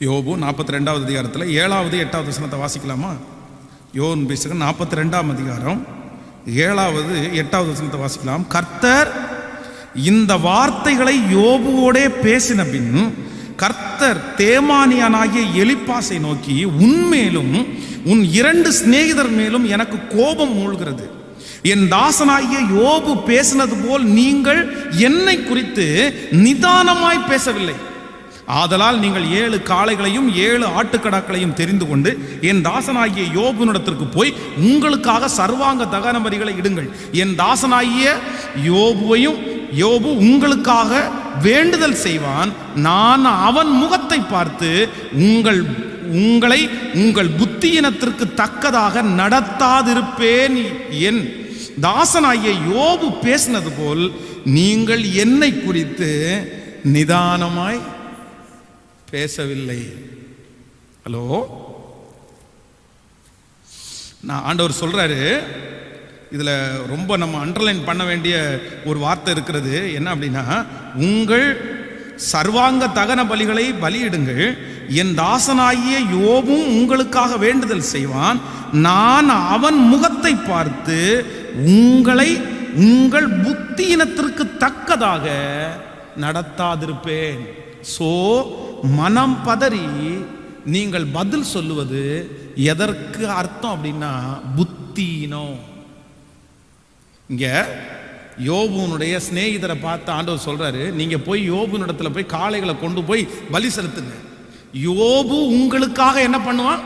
யோபு 42வது அதிகாரத்தில் 7வது 8வது வசனத்தை வாசிக்கலாமா? யோபுவின் புஸ்தகம் 42ஆம் அதிகாரம் 7வது 8வது வசனத்தை வாசிக்கலாம். கர்த்தர் இந்த வார்த்தைகளை யோபுவோடே பேசின பின் கர்த்தர் தேமானியனாகிய எலிப்பாசை நோக்கி, உன்மேலும் உன் 2 சிநேகிதர் மேலும் எனக்கு கோபம் மூழ்கிறது. என் தாசனாகிய யோபு பேசினது போல் நீங்கள் என்னை குறித்து நிதானமாய் பேசவில்லை. ஆதலால் நீங்கள் 7 காளைகளையும் 7 ஆட்டுக்கடாக்களையும் தெரிந்து கொண்டு என் தாசனாகிய யோபுனிடத்திற்கு போய் உங்களுக்காக சர்வாங்க தகன பலிகளை இடுங்கள். என் தாசனாகிய யோபு உங்களுக்காக வேண்டுதல் செய்வான். நான் அவன் முகத்தை பார்த்து உங்களை உங்கள் புத்தியினத்திற்கு தக்கதாக நடத்தாதிருப்பேன். என் தாசனாகிய யோபு பேசினது போல் நீங்கள் என்னை குறித்து நிதானமாய் பேசவில்லை. ஹலோ, நான் ஆண்டவர் சொல்றாரு, இதில் ரொம்ப நம்ம அண்டர்லைன் பண்ண வேண்டிய ஒரு வார்த்தை இருக்கிறது. என்ன அப்படின்னா, உங்கள் சர்வாங்க தகன பலிகளை பலியிடுங்கள், என் தாசனாகிய யோபும் உங்களுக்காக வேண்டுதல் செய்வான், நான் அவன் முகத்தை பார்த்து உங்களை உங்கள் புத்தியினத்திற்கு தக்கதாக நடத்தாதிருப்பேன். சோ மனம் பதறி நீங்கள் பதில் சொல்லுவது எதற்கு அர்த்தம் அப்படின்னா புத்தியினம். இங்க யோபுனுடைய சிநேகிதரை பார்த்து ஆண்டவர் சொல்றாரு, நீங்க போய் யோபுனிடத்துல போய் காளைகளை கொண்டு போய் பலி செலுத்துங்க. யோபு உங்களுக்காக என்ன பண்ணுவான்?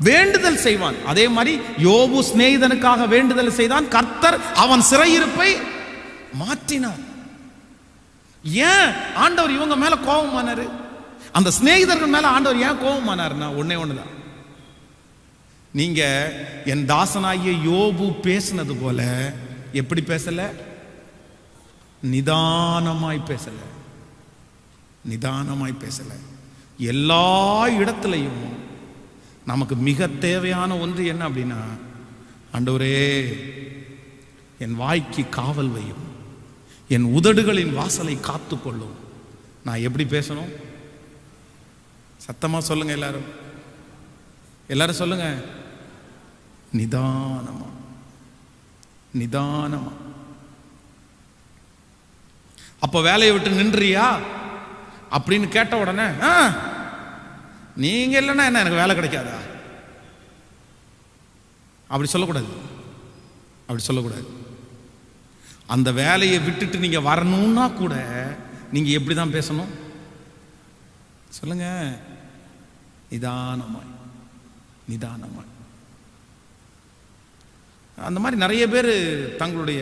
வேண்டுதல் செய்வான். அதே மாதிரி யோபு சிநேகிதனுக்காக வேண்டுதல் செய்தான், கர்த்தர் அவன் சிறையிருப்பை மாற்றினார். ஏன் ஆண்டவர் இவங்க மேல கோபமானாரு? அந்த சிநேகிதர்கள் மேல ஆண்டவர் ஏன் கோபமானாருன்னா ஒன்னே ஒண்ணுதான். நீங்க என் தாசனாகிய யோபு பேசினது போல எப்படி பேசல? நிதானமாய் பேசல. நிதானமாய் பேசல. எல்லா இடத்துலையும் நமக்கு மிக தேவையான ஒன்று என்ன அப்படின்னா, ஆண்டவரே என் வாய்க்கு காவல் வையும், என் உதடுகளின் வாசலை காத்துக்கொள்ளும். நான் எப்படி பேசணும்? சத்தமா சொல்லுங்க எல்லாரும். எல்லாரும் சொல்லுங்க. நிதானமா, நிதானமா. அப்ப வேலையை விட்டு நின்றியா அப்படின்னு கேட்ட உடனே நீங்க இல்லைன்னா என்ன எனக்கு வேலை கிடைக்காதா அப்படி சொல்லக்கூடாது. அப்படி சொல்லக்கூடாது. அந்த வேலையை விட்டுட்டு நீங்க வரணும்னா கூட நீங்க எப்படி தான் பேசணும் சொல்லுங்க? நிதானமாய், நிதானமாய். அந்த மாதிரி நிறைய பேர் தங்களுடைய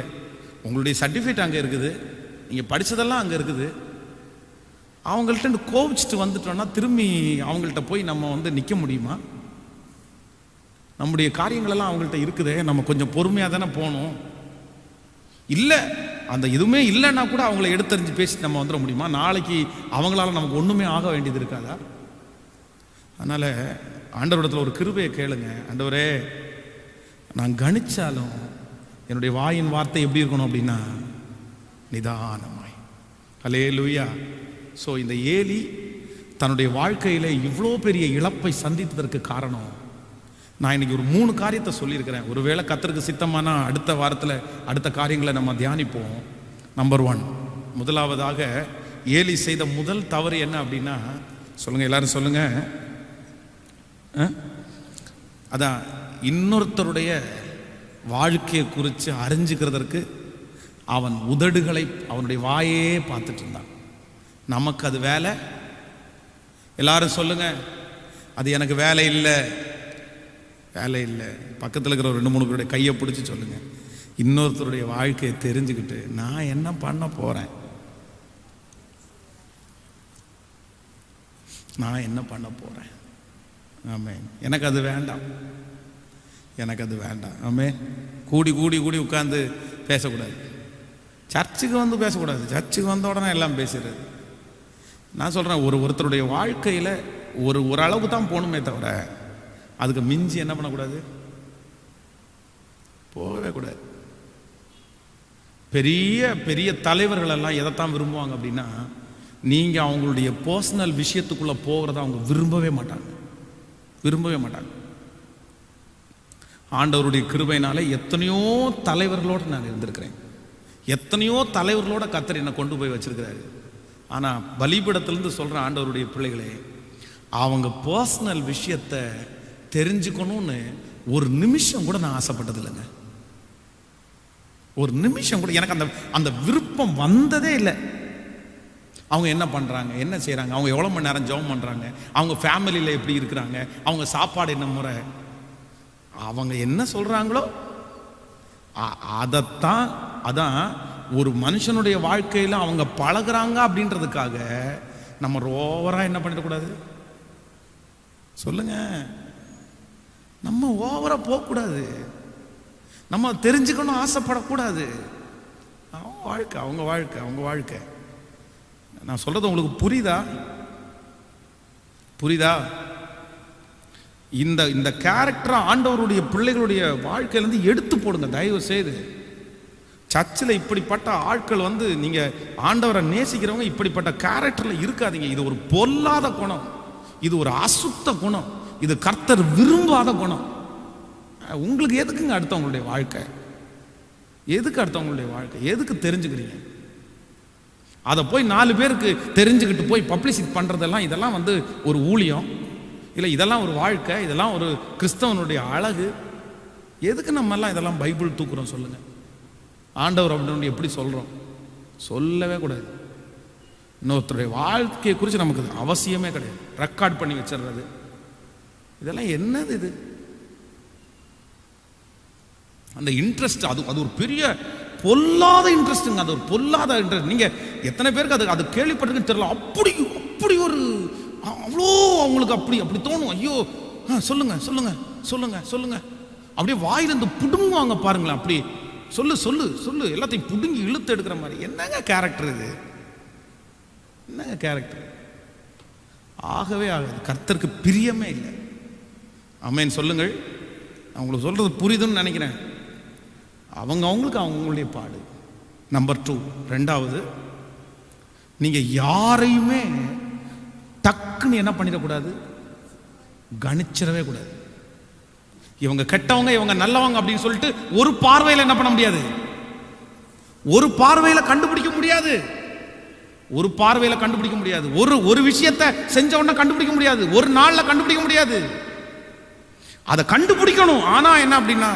உங்களுடைய சர்டிஃபிகேட் அங்கே இருக்குது, நீங்கள் படித்ததெல்லாம் அங்கே இருக்குது, அவங்கள்ட்ட கோவிச்சுட்டு வந்துட்டோம்னா திரும்பி அவங்கள்ட்ட போய் நம்ம வந்து நிற்க முடியுமா? நம்முடைய காரியங்களெல்லாம் அவங்கள்ட்ட இருக்குது, நம்ம கொஞ்சம் பொறுமையாக தானே போகணும். இல்லை அந்த எதுவுமே இல்லைன்னா கூட அவங்கள எடுத்தறிஞ்சு பேசிட்டு நம்ம வந்துட முடியுமா? நாளைக்கு அவங்களால நமக்கு ஒன்றுமே ஆக வேண்டியது இருக்காதா? அதனால் ஆண்டவரிடத்தில் ஒரு கிருபையை கேளுங்க. ஆண்டவரே, நான் கணிச்சாலும் என்னுடைய வாயின் வார்த்தை எப்படி இருக்கணும் அப்படின்னா நிதானமாய். அல்லேலூயா. ஸோ இந்த ஏலி தன்னுடைய வாழ்க்கையில் இவ்வளோ பெரிய இழப்பை சந்தித்ததற்கு காரணம், நான் இன்னைக்கு ஒரு 3 காரியத்தை சொல்லியிருக்கிறேன். ஒருவேளை கர்த்தருக்கு சித்தமானா அடுத்த வாரத்தில் அடுத்த காரியங்களை நம்ம தியானிப்போம். நம்பர் 1, முதலாவதாக ஏலி செய்த முதல் தவறு என்ன அப்படின்னா, சொல்லுங்க எல்லாரும் சொல்லுங்க. அதான் இன்னொருத்தருடைய வாழ்க்கையை குறித்து அறிஞ்சுக்கிறதற்கு அவன் உதடுகளை, அவனுடைய வாயே பார்த்துட்டு இருந்தான். நமக்கு அது வேலை? எல்லாரும் சொல்லுங்க. அது எனக்கு வேலை இல்லை, வேலை இல்லை. பக்கத்தில் இருக்கிற 2-3 பேருடைய கையை பிடிச்சி சொல்லுங்க, இன்னொருத்தருடைய வாழ்க்கையை தெரிஞ்சுக்கிட்டு நான் என்ன பண்ண போறேன், நான் என்ன பண்ண போறேன். ஆமென். எனக்கு அது வேண்டாம், எனக்கு அது வேண்டாம். ஆமென். கூடி கூடி கூடி உட்கார்ந்து பேசக்கூடாது. சர்ச்சுக்கு வந்து பேசக்கூடாது. சர்ச்சுக்கு வந்த உடனே எல்லாம் பேசுறது. நான் சொல்றேன், ஒருத்தருடைய வாழ்க்கையில் ஒரு அளவுக்கு தான் போகணுமே தவிர அதுக்கு மிஞ்சி என்ன பண்ணக்கூடாது, போகவே கூடாது. பெரிய பெரிய தலைவர்கள் எல்லாம் எதைத்தான் விரும்புவாங்க அப்படின்னா, நீங்க அவங்களுடைய பர்சனல் விஷயத்துக்குள்ள போகிறத அவங்க விரும்பவே மாட்டாங்க, விரும்பவே மாட்டாங்க. ஆண்டவருடைய கிருபையினால எத்தனையோ தலைவர்களோடு நான் இருந்திருக்கிறேன், எத்தனையோ தலைவர்களோட கர்த்தர் என்னை கொண்டு போய் வச்சிருக்கிறாரு. ஆனால் பலிபீடத்திலிருந்து சொல்ற ஆண்டவருடைய பிள்ளைகளே, அவங்க பர்சனல் விஷயத்தை தெரிஞ்சுக்கணும்னு ஒரு நிமிஷம் கூட நான் ஆசைப்பட்டது இல்லைங்க. ஒரு நிமிஷம் கூட எனக்கு அந்த விருப்பம் வந்ததே இல்லை. அவங்க என்ன பண்ணுறாங்க, என்ன செய்கிறாங்க, அவங்க எவ்வளோ மணி நேரம் ஜெபம் பண்ணுறாங்க, அவங்க ஃபேமிலியில் எப்படி இருக்கிறாங்க, அவங்க சாப்பாடு என்ன முறை, அவங்க என்ன சொல்கிறாங்களோ அதைத்தான். அதான் ஒரு மனுஷனுடைய வாழ்க்கையில் அவங்க பழகுறாங்க அப்படின்றதுக்காக நம்ம ஓவராக என்ன பண்ணிடக்கூடாது சொல்லுங்க. நம்ம ஓவரா போகக்கூடாது, நம்ம தெரிஞ்சுக்கணும் ஆசைப்படக்கூடாது. அவங்க வாழ்க்கை, அவங்க வாழ்க்கை, அவங்க வாழ்க்கை. நான் சொல்றது உங்களுக்கு புரியுதா? புரியுதா? இந்த இந்த கேரக்டரை ஆண்டவருடைய பிள்ளைகளுடைய வாழ்க்கையிலேருந்து எடுத்து போடுங்க தயவு செய்து. சர்ச்சில் இப்படிப்பட்ட ஆட்கள் நீங்க ஆண்டவரை நேசிக்கிறவங்க இப்படிப்பட்ட கேரக்டர்ல இருக்காதீங்க. இது ஒரு பொல்லாத குணம், இது ஒரு அசுத்த குணம், இது கர்த்தர் விரும்பாத குணம். உங்களுக்கு எதுக்குங்க அடுத்தவங்களுடைய வாழ்க்கை? எதுக்கு அடுத்தவங்களுடைய வாழ்க்கை? எதுக்கு தெரிஞ்சுக்கிறீங்க? அதை போய் 4 பேருக்கு தெரிஞ்சுக்கிட்டு போய் பப்ளிசிட்டி பண்றதெல்லாம் இதெல்லாம் ஒரு ஊழியம் இல்லை, இதெல்லாம் ஒரு வாழ்க்கை, இதெல்லாம் ஒரு கிறிஸ்தவனுடைய அழகு. எதுக்கு நம்ம எல்லாம் இதெல்லாம் பைபிள் தூக்குறோம் சொல்லுங்க? ஆண்டவர் அப்படின்னு எப்படி சொல்றோம்? சொல்லவே கூடாது. இன்னொருத்தருடைய வாழ்க்கையை குறித்து நமக்கு அவசியமே கிடையாது. ரெக்கார்ட் பண்ணி வச்சிடுறது இதெல்லாம் என்னது? இது அந்த இன்ட்ரெஸ்ட் அது ஒரு பெரிய பொல்லாத இன்ட்ரெஸ்ட்டுங்க. அது ஒரு பொல்லாத இன்ட்ரெஸ்ட். நீங்க எத்தனை பேருக்கு அது கேள்விப்பட்டிருக்குன்னு தெரியல. அப்படி ஒரு அவ்வளோ அவங்களுக்கு அப்படி தோணும். ஐயோ சொல்லுங்க சொல்லுங்க சொல்லுங்க சொல்லுங்க அப்படியே வாயிலிருந்து புடுங்குவாங்க பாருங்களேன். அப்படி சொல்லு சொல்லு சொல்லு எல்லாத்தையும் புடுங்கி இழுத்து எடுக்கிற மாதிரி. என்னங்க கேரக்டர் இது? என்னங்க கேரக்டர்? ஆகவே ஆகாது. கர்த்தருக்கு பிரியமே இல்லை. ஆமென் சொல்லுங்கள். நான் உங்களுக்கு சொல்றது புரியுதுன்னு நினைக்கிறேன். அவங்களுக்கு அவங்களுடைய பாடு. நம்பர் 2, ரெண்டாவது, நீங்க யாரையுமே டக்குன்னு என்ன பண்ணிடக்கூடாது, கணிச்சிடவே கூடாது. இவங்க கெட்டவங்க இவங்க நல்லவங்க அப்படின்னு சொல்லிட்டு ஒரு பார்வையில் என்ன பண்ண முடியாது, ஒரு பார்வையில் கண்டுபிடிக்க முடியாது. ஒரு பார்வையில் கண்டுபிடிக்க முடியாது. ஒரு விஷயத்தை செஞ்ச உடனே கண்டுபிடிக்க முடியாது. ஒரு நாள்ல கண்டுபிடிக்க முடியாது. அதை கண்டுபிடிக்கணும். ஆனா என்ன அப்படின்னா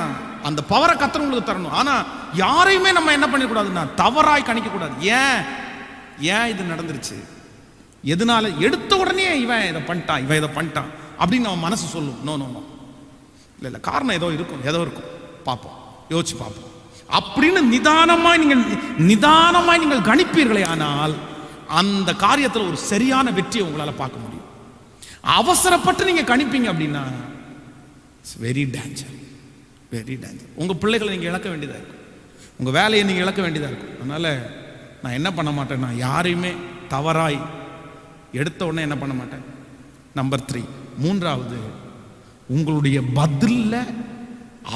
அந்த பவரை கர்த்தர் உங்களுக்கு தரணும். ஆனா யாரையுமே நம்ம என்ன பண்ணிடக்கூடாதுன்னா தவறாய் கணிக்க கூடாது. ஏன் இது நடந்துருச்சு, எதனால, எடுத்த உடனே இவன் இதை பண்ணிட்டான் இவன் இதை பண்ணிட்டான் அப்படின்னு நம்ம மனசு சொல்லும். நோ நோ நோ, இல்லை காரணம் ஏதோ இருக்கும், பார்ப்போம், யோசிச்சு பார்ப்போம் அப்படின்னு நிதானமாய் நீங்கள் கணிப்பீர்களே, ஆனால் அந்த காரியத்தில் ஒரு சரியான வெற்றியை உங்களால் பார்க்க முடியும். அவசரப்பட்டு நீங்க கணிப்பீங்க அப்படின்னா வெரி டேஞ்சர், வெரி டேஞ்சர். உங்க பிள்ளைகளை நீங்க இழக்க வேண்டியதா இருக்கும், உங்க வேலையை நீங்க இழக்க வேண்டியதா இருக்கும். அதனால நான் என்ன பண்ண மாட்டேன், நான் யாரையுமே தவறாய் எடுத்த உடனே என்ன பண்ண மாட்டேன். நம்பர் 3, மூன்றாவது, உங்களுடைய பதில்ல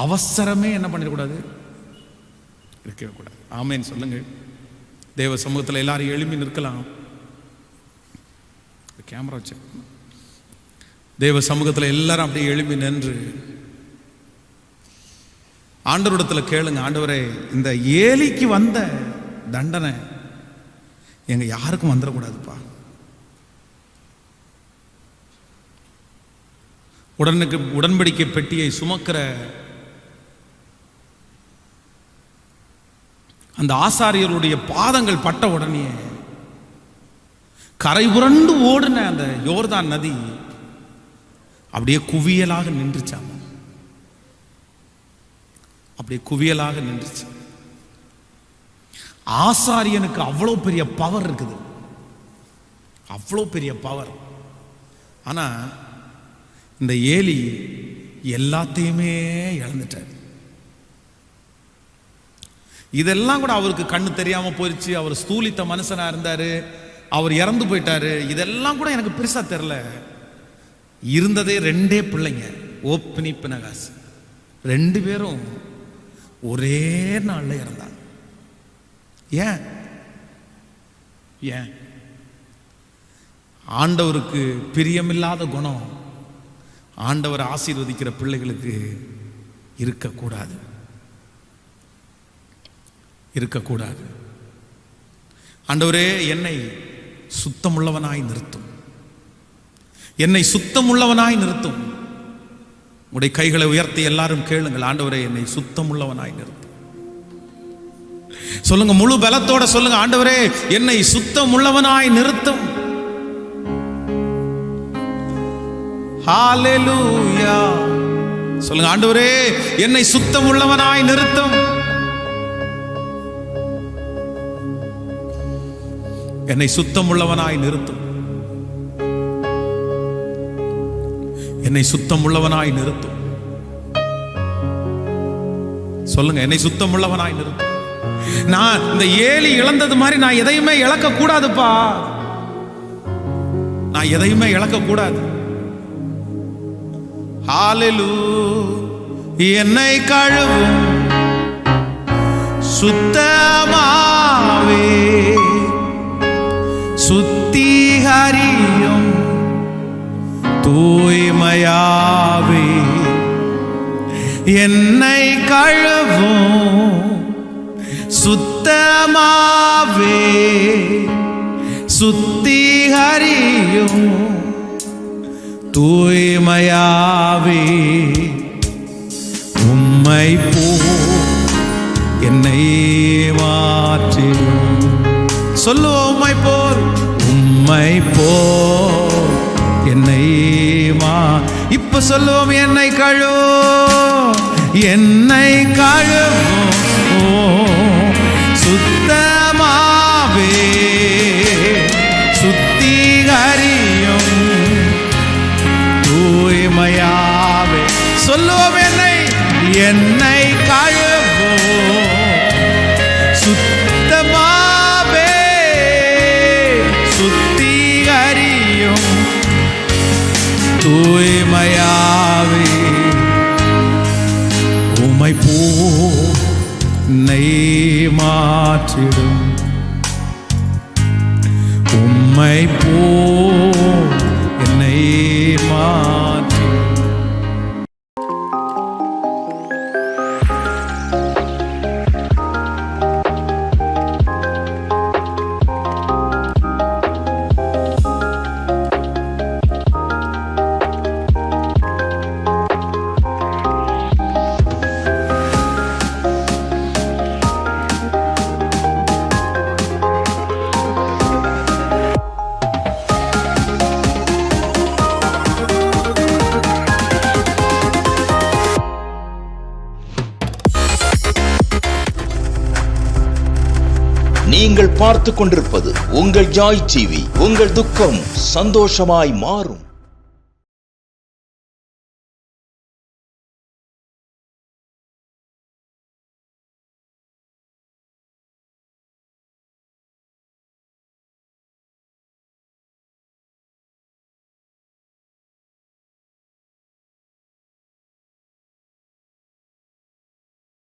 அவசரமே என்ன பண்ணிடக்கூடாது, இருக்கவே கூடாது. ஆமென் சொல்லுங்க. தேவ சமூகத்தில் எல்லாரும் எழுப்பி நிற்கலாம். கேமரா வச்சு தேவ சமூகத்தில் எல்லாரும் அப்படியே எழுப்பி நின்று ஆண்டவரிடத்தில் கேளுங்க. ஆண்டவரே, இந்த ஏலிக்கு வந்த தண்டனை எங்க யாருக்கும் வந்துடக்கூடாதுப்பா. உடன்படிக்கை பெட்டியை சுமக்கிற அந்த ஆசாரியருடைய பாதங்கள் பட்ட உடனே கரை புரண்டு ஓடின அந்த யோர்தான் நதி அப்படியே குவியலாக நின்றுச்சாங்க. அப்படியே குவியலாக நின்றுச்சு. ஆசாரியனுக்கு அவ்வளோ பெரிய பவர் இருக்குது, அவ்வளோ பெரிய பவர். ஆனா இந்த ஏலி எல்லாத்தையுமே இழந்துட்டார். இதெல்லாம் கூட அவருக்கு கண்ணு தெரியாம போயிடுச்சு. அவர் ஸ்தூலித்த மனுஷனா இருந்தாரு, அவர் இறந்து போயிட்டாரு. இதெல்லாம் கூட எனக்கு பெருசா தெரியல. இருந்ததே 2 பிள்ளைங்க, ஓப்னி பினகாஸ். 2 பேரும் ஒரே நாள்ல இறந்தாங்க. ஏன்? ஆண்டவருக்கு பிரியமில்லாத குணம் ஆண்டவர் ஆசீர்வதிக்கிற பிள்ளைகளுக்கு இருக்கக்கூடாது. ஆண்டவரே, என்னை சுத்தமுள்ளவனாய் நிறுத்தும், என்னை சுத்தமுள்ளவனாய் நிறுத்தும். உடைய கைகளை உயர்த்தி எல்லாரும் கேளுங்கள். ஆண்டவரே, என்னை சுத்தமுள்ளவனாய் நிறுத்தும். சொல்லுங்க, முழு பலத்தோட சொல்லுங்க. ஆண்டவரே, என்னை சுத்தமுள்ளவனாய் நிறுத்தும். ஹalleluya சொல்லுங்க. ஆண்டவரே, என்னை சுத்தமுள்ளவனாய் நிறுத்தும். என்னை சுத்தமுள்ளவனாய் நிறுத்தும். என்னை சுத்தமுள்ளவனாய் நிறுத்தும். சொல்லுங்க, என்னை சுத்தமுள்ளவனாய் நிறுத்தும். நான் இந்த ஏலி இழந்தது மாதிரி நான் எதையுமே இழக்க கூடாதுப்பா. நான் எதையுமே இழக்க கூடாது. ஹalleluya என்னை கழுவும் சுத்தமாவே சுத்திகரியும் தூய்மையாவே என்னை கழுவும் சுத்தமாவே சுத்திகரியும் தூய்மையாவே உம்மை போ என்னை மாற்றிடும். சொல்லுவோம், உம்மை போல் உம்மை போல் என்னை இப்ப சொல்லுவோம், என்னை கழுவும் என்னை கழுவும் சுத்தமாவே சுத்திகரியும் தூய்மையாவே. சொல்லுவோம், என்னை கழுவும் சுத்தமாவே சுத்திகரியும் தூய்மையாவே உம்மை போல் என்னை மாற்றிடும். உம்மை போல் என்னை மாற்றிடும். நீங்கள் பார்த்துக் கொண்டிருப்பது உங்கள் ஜாய் டிவி. உங்கள் துக்கம் சந்தோஷமாய் மாறும்.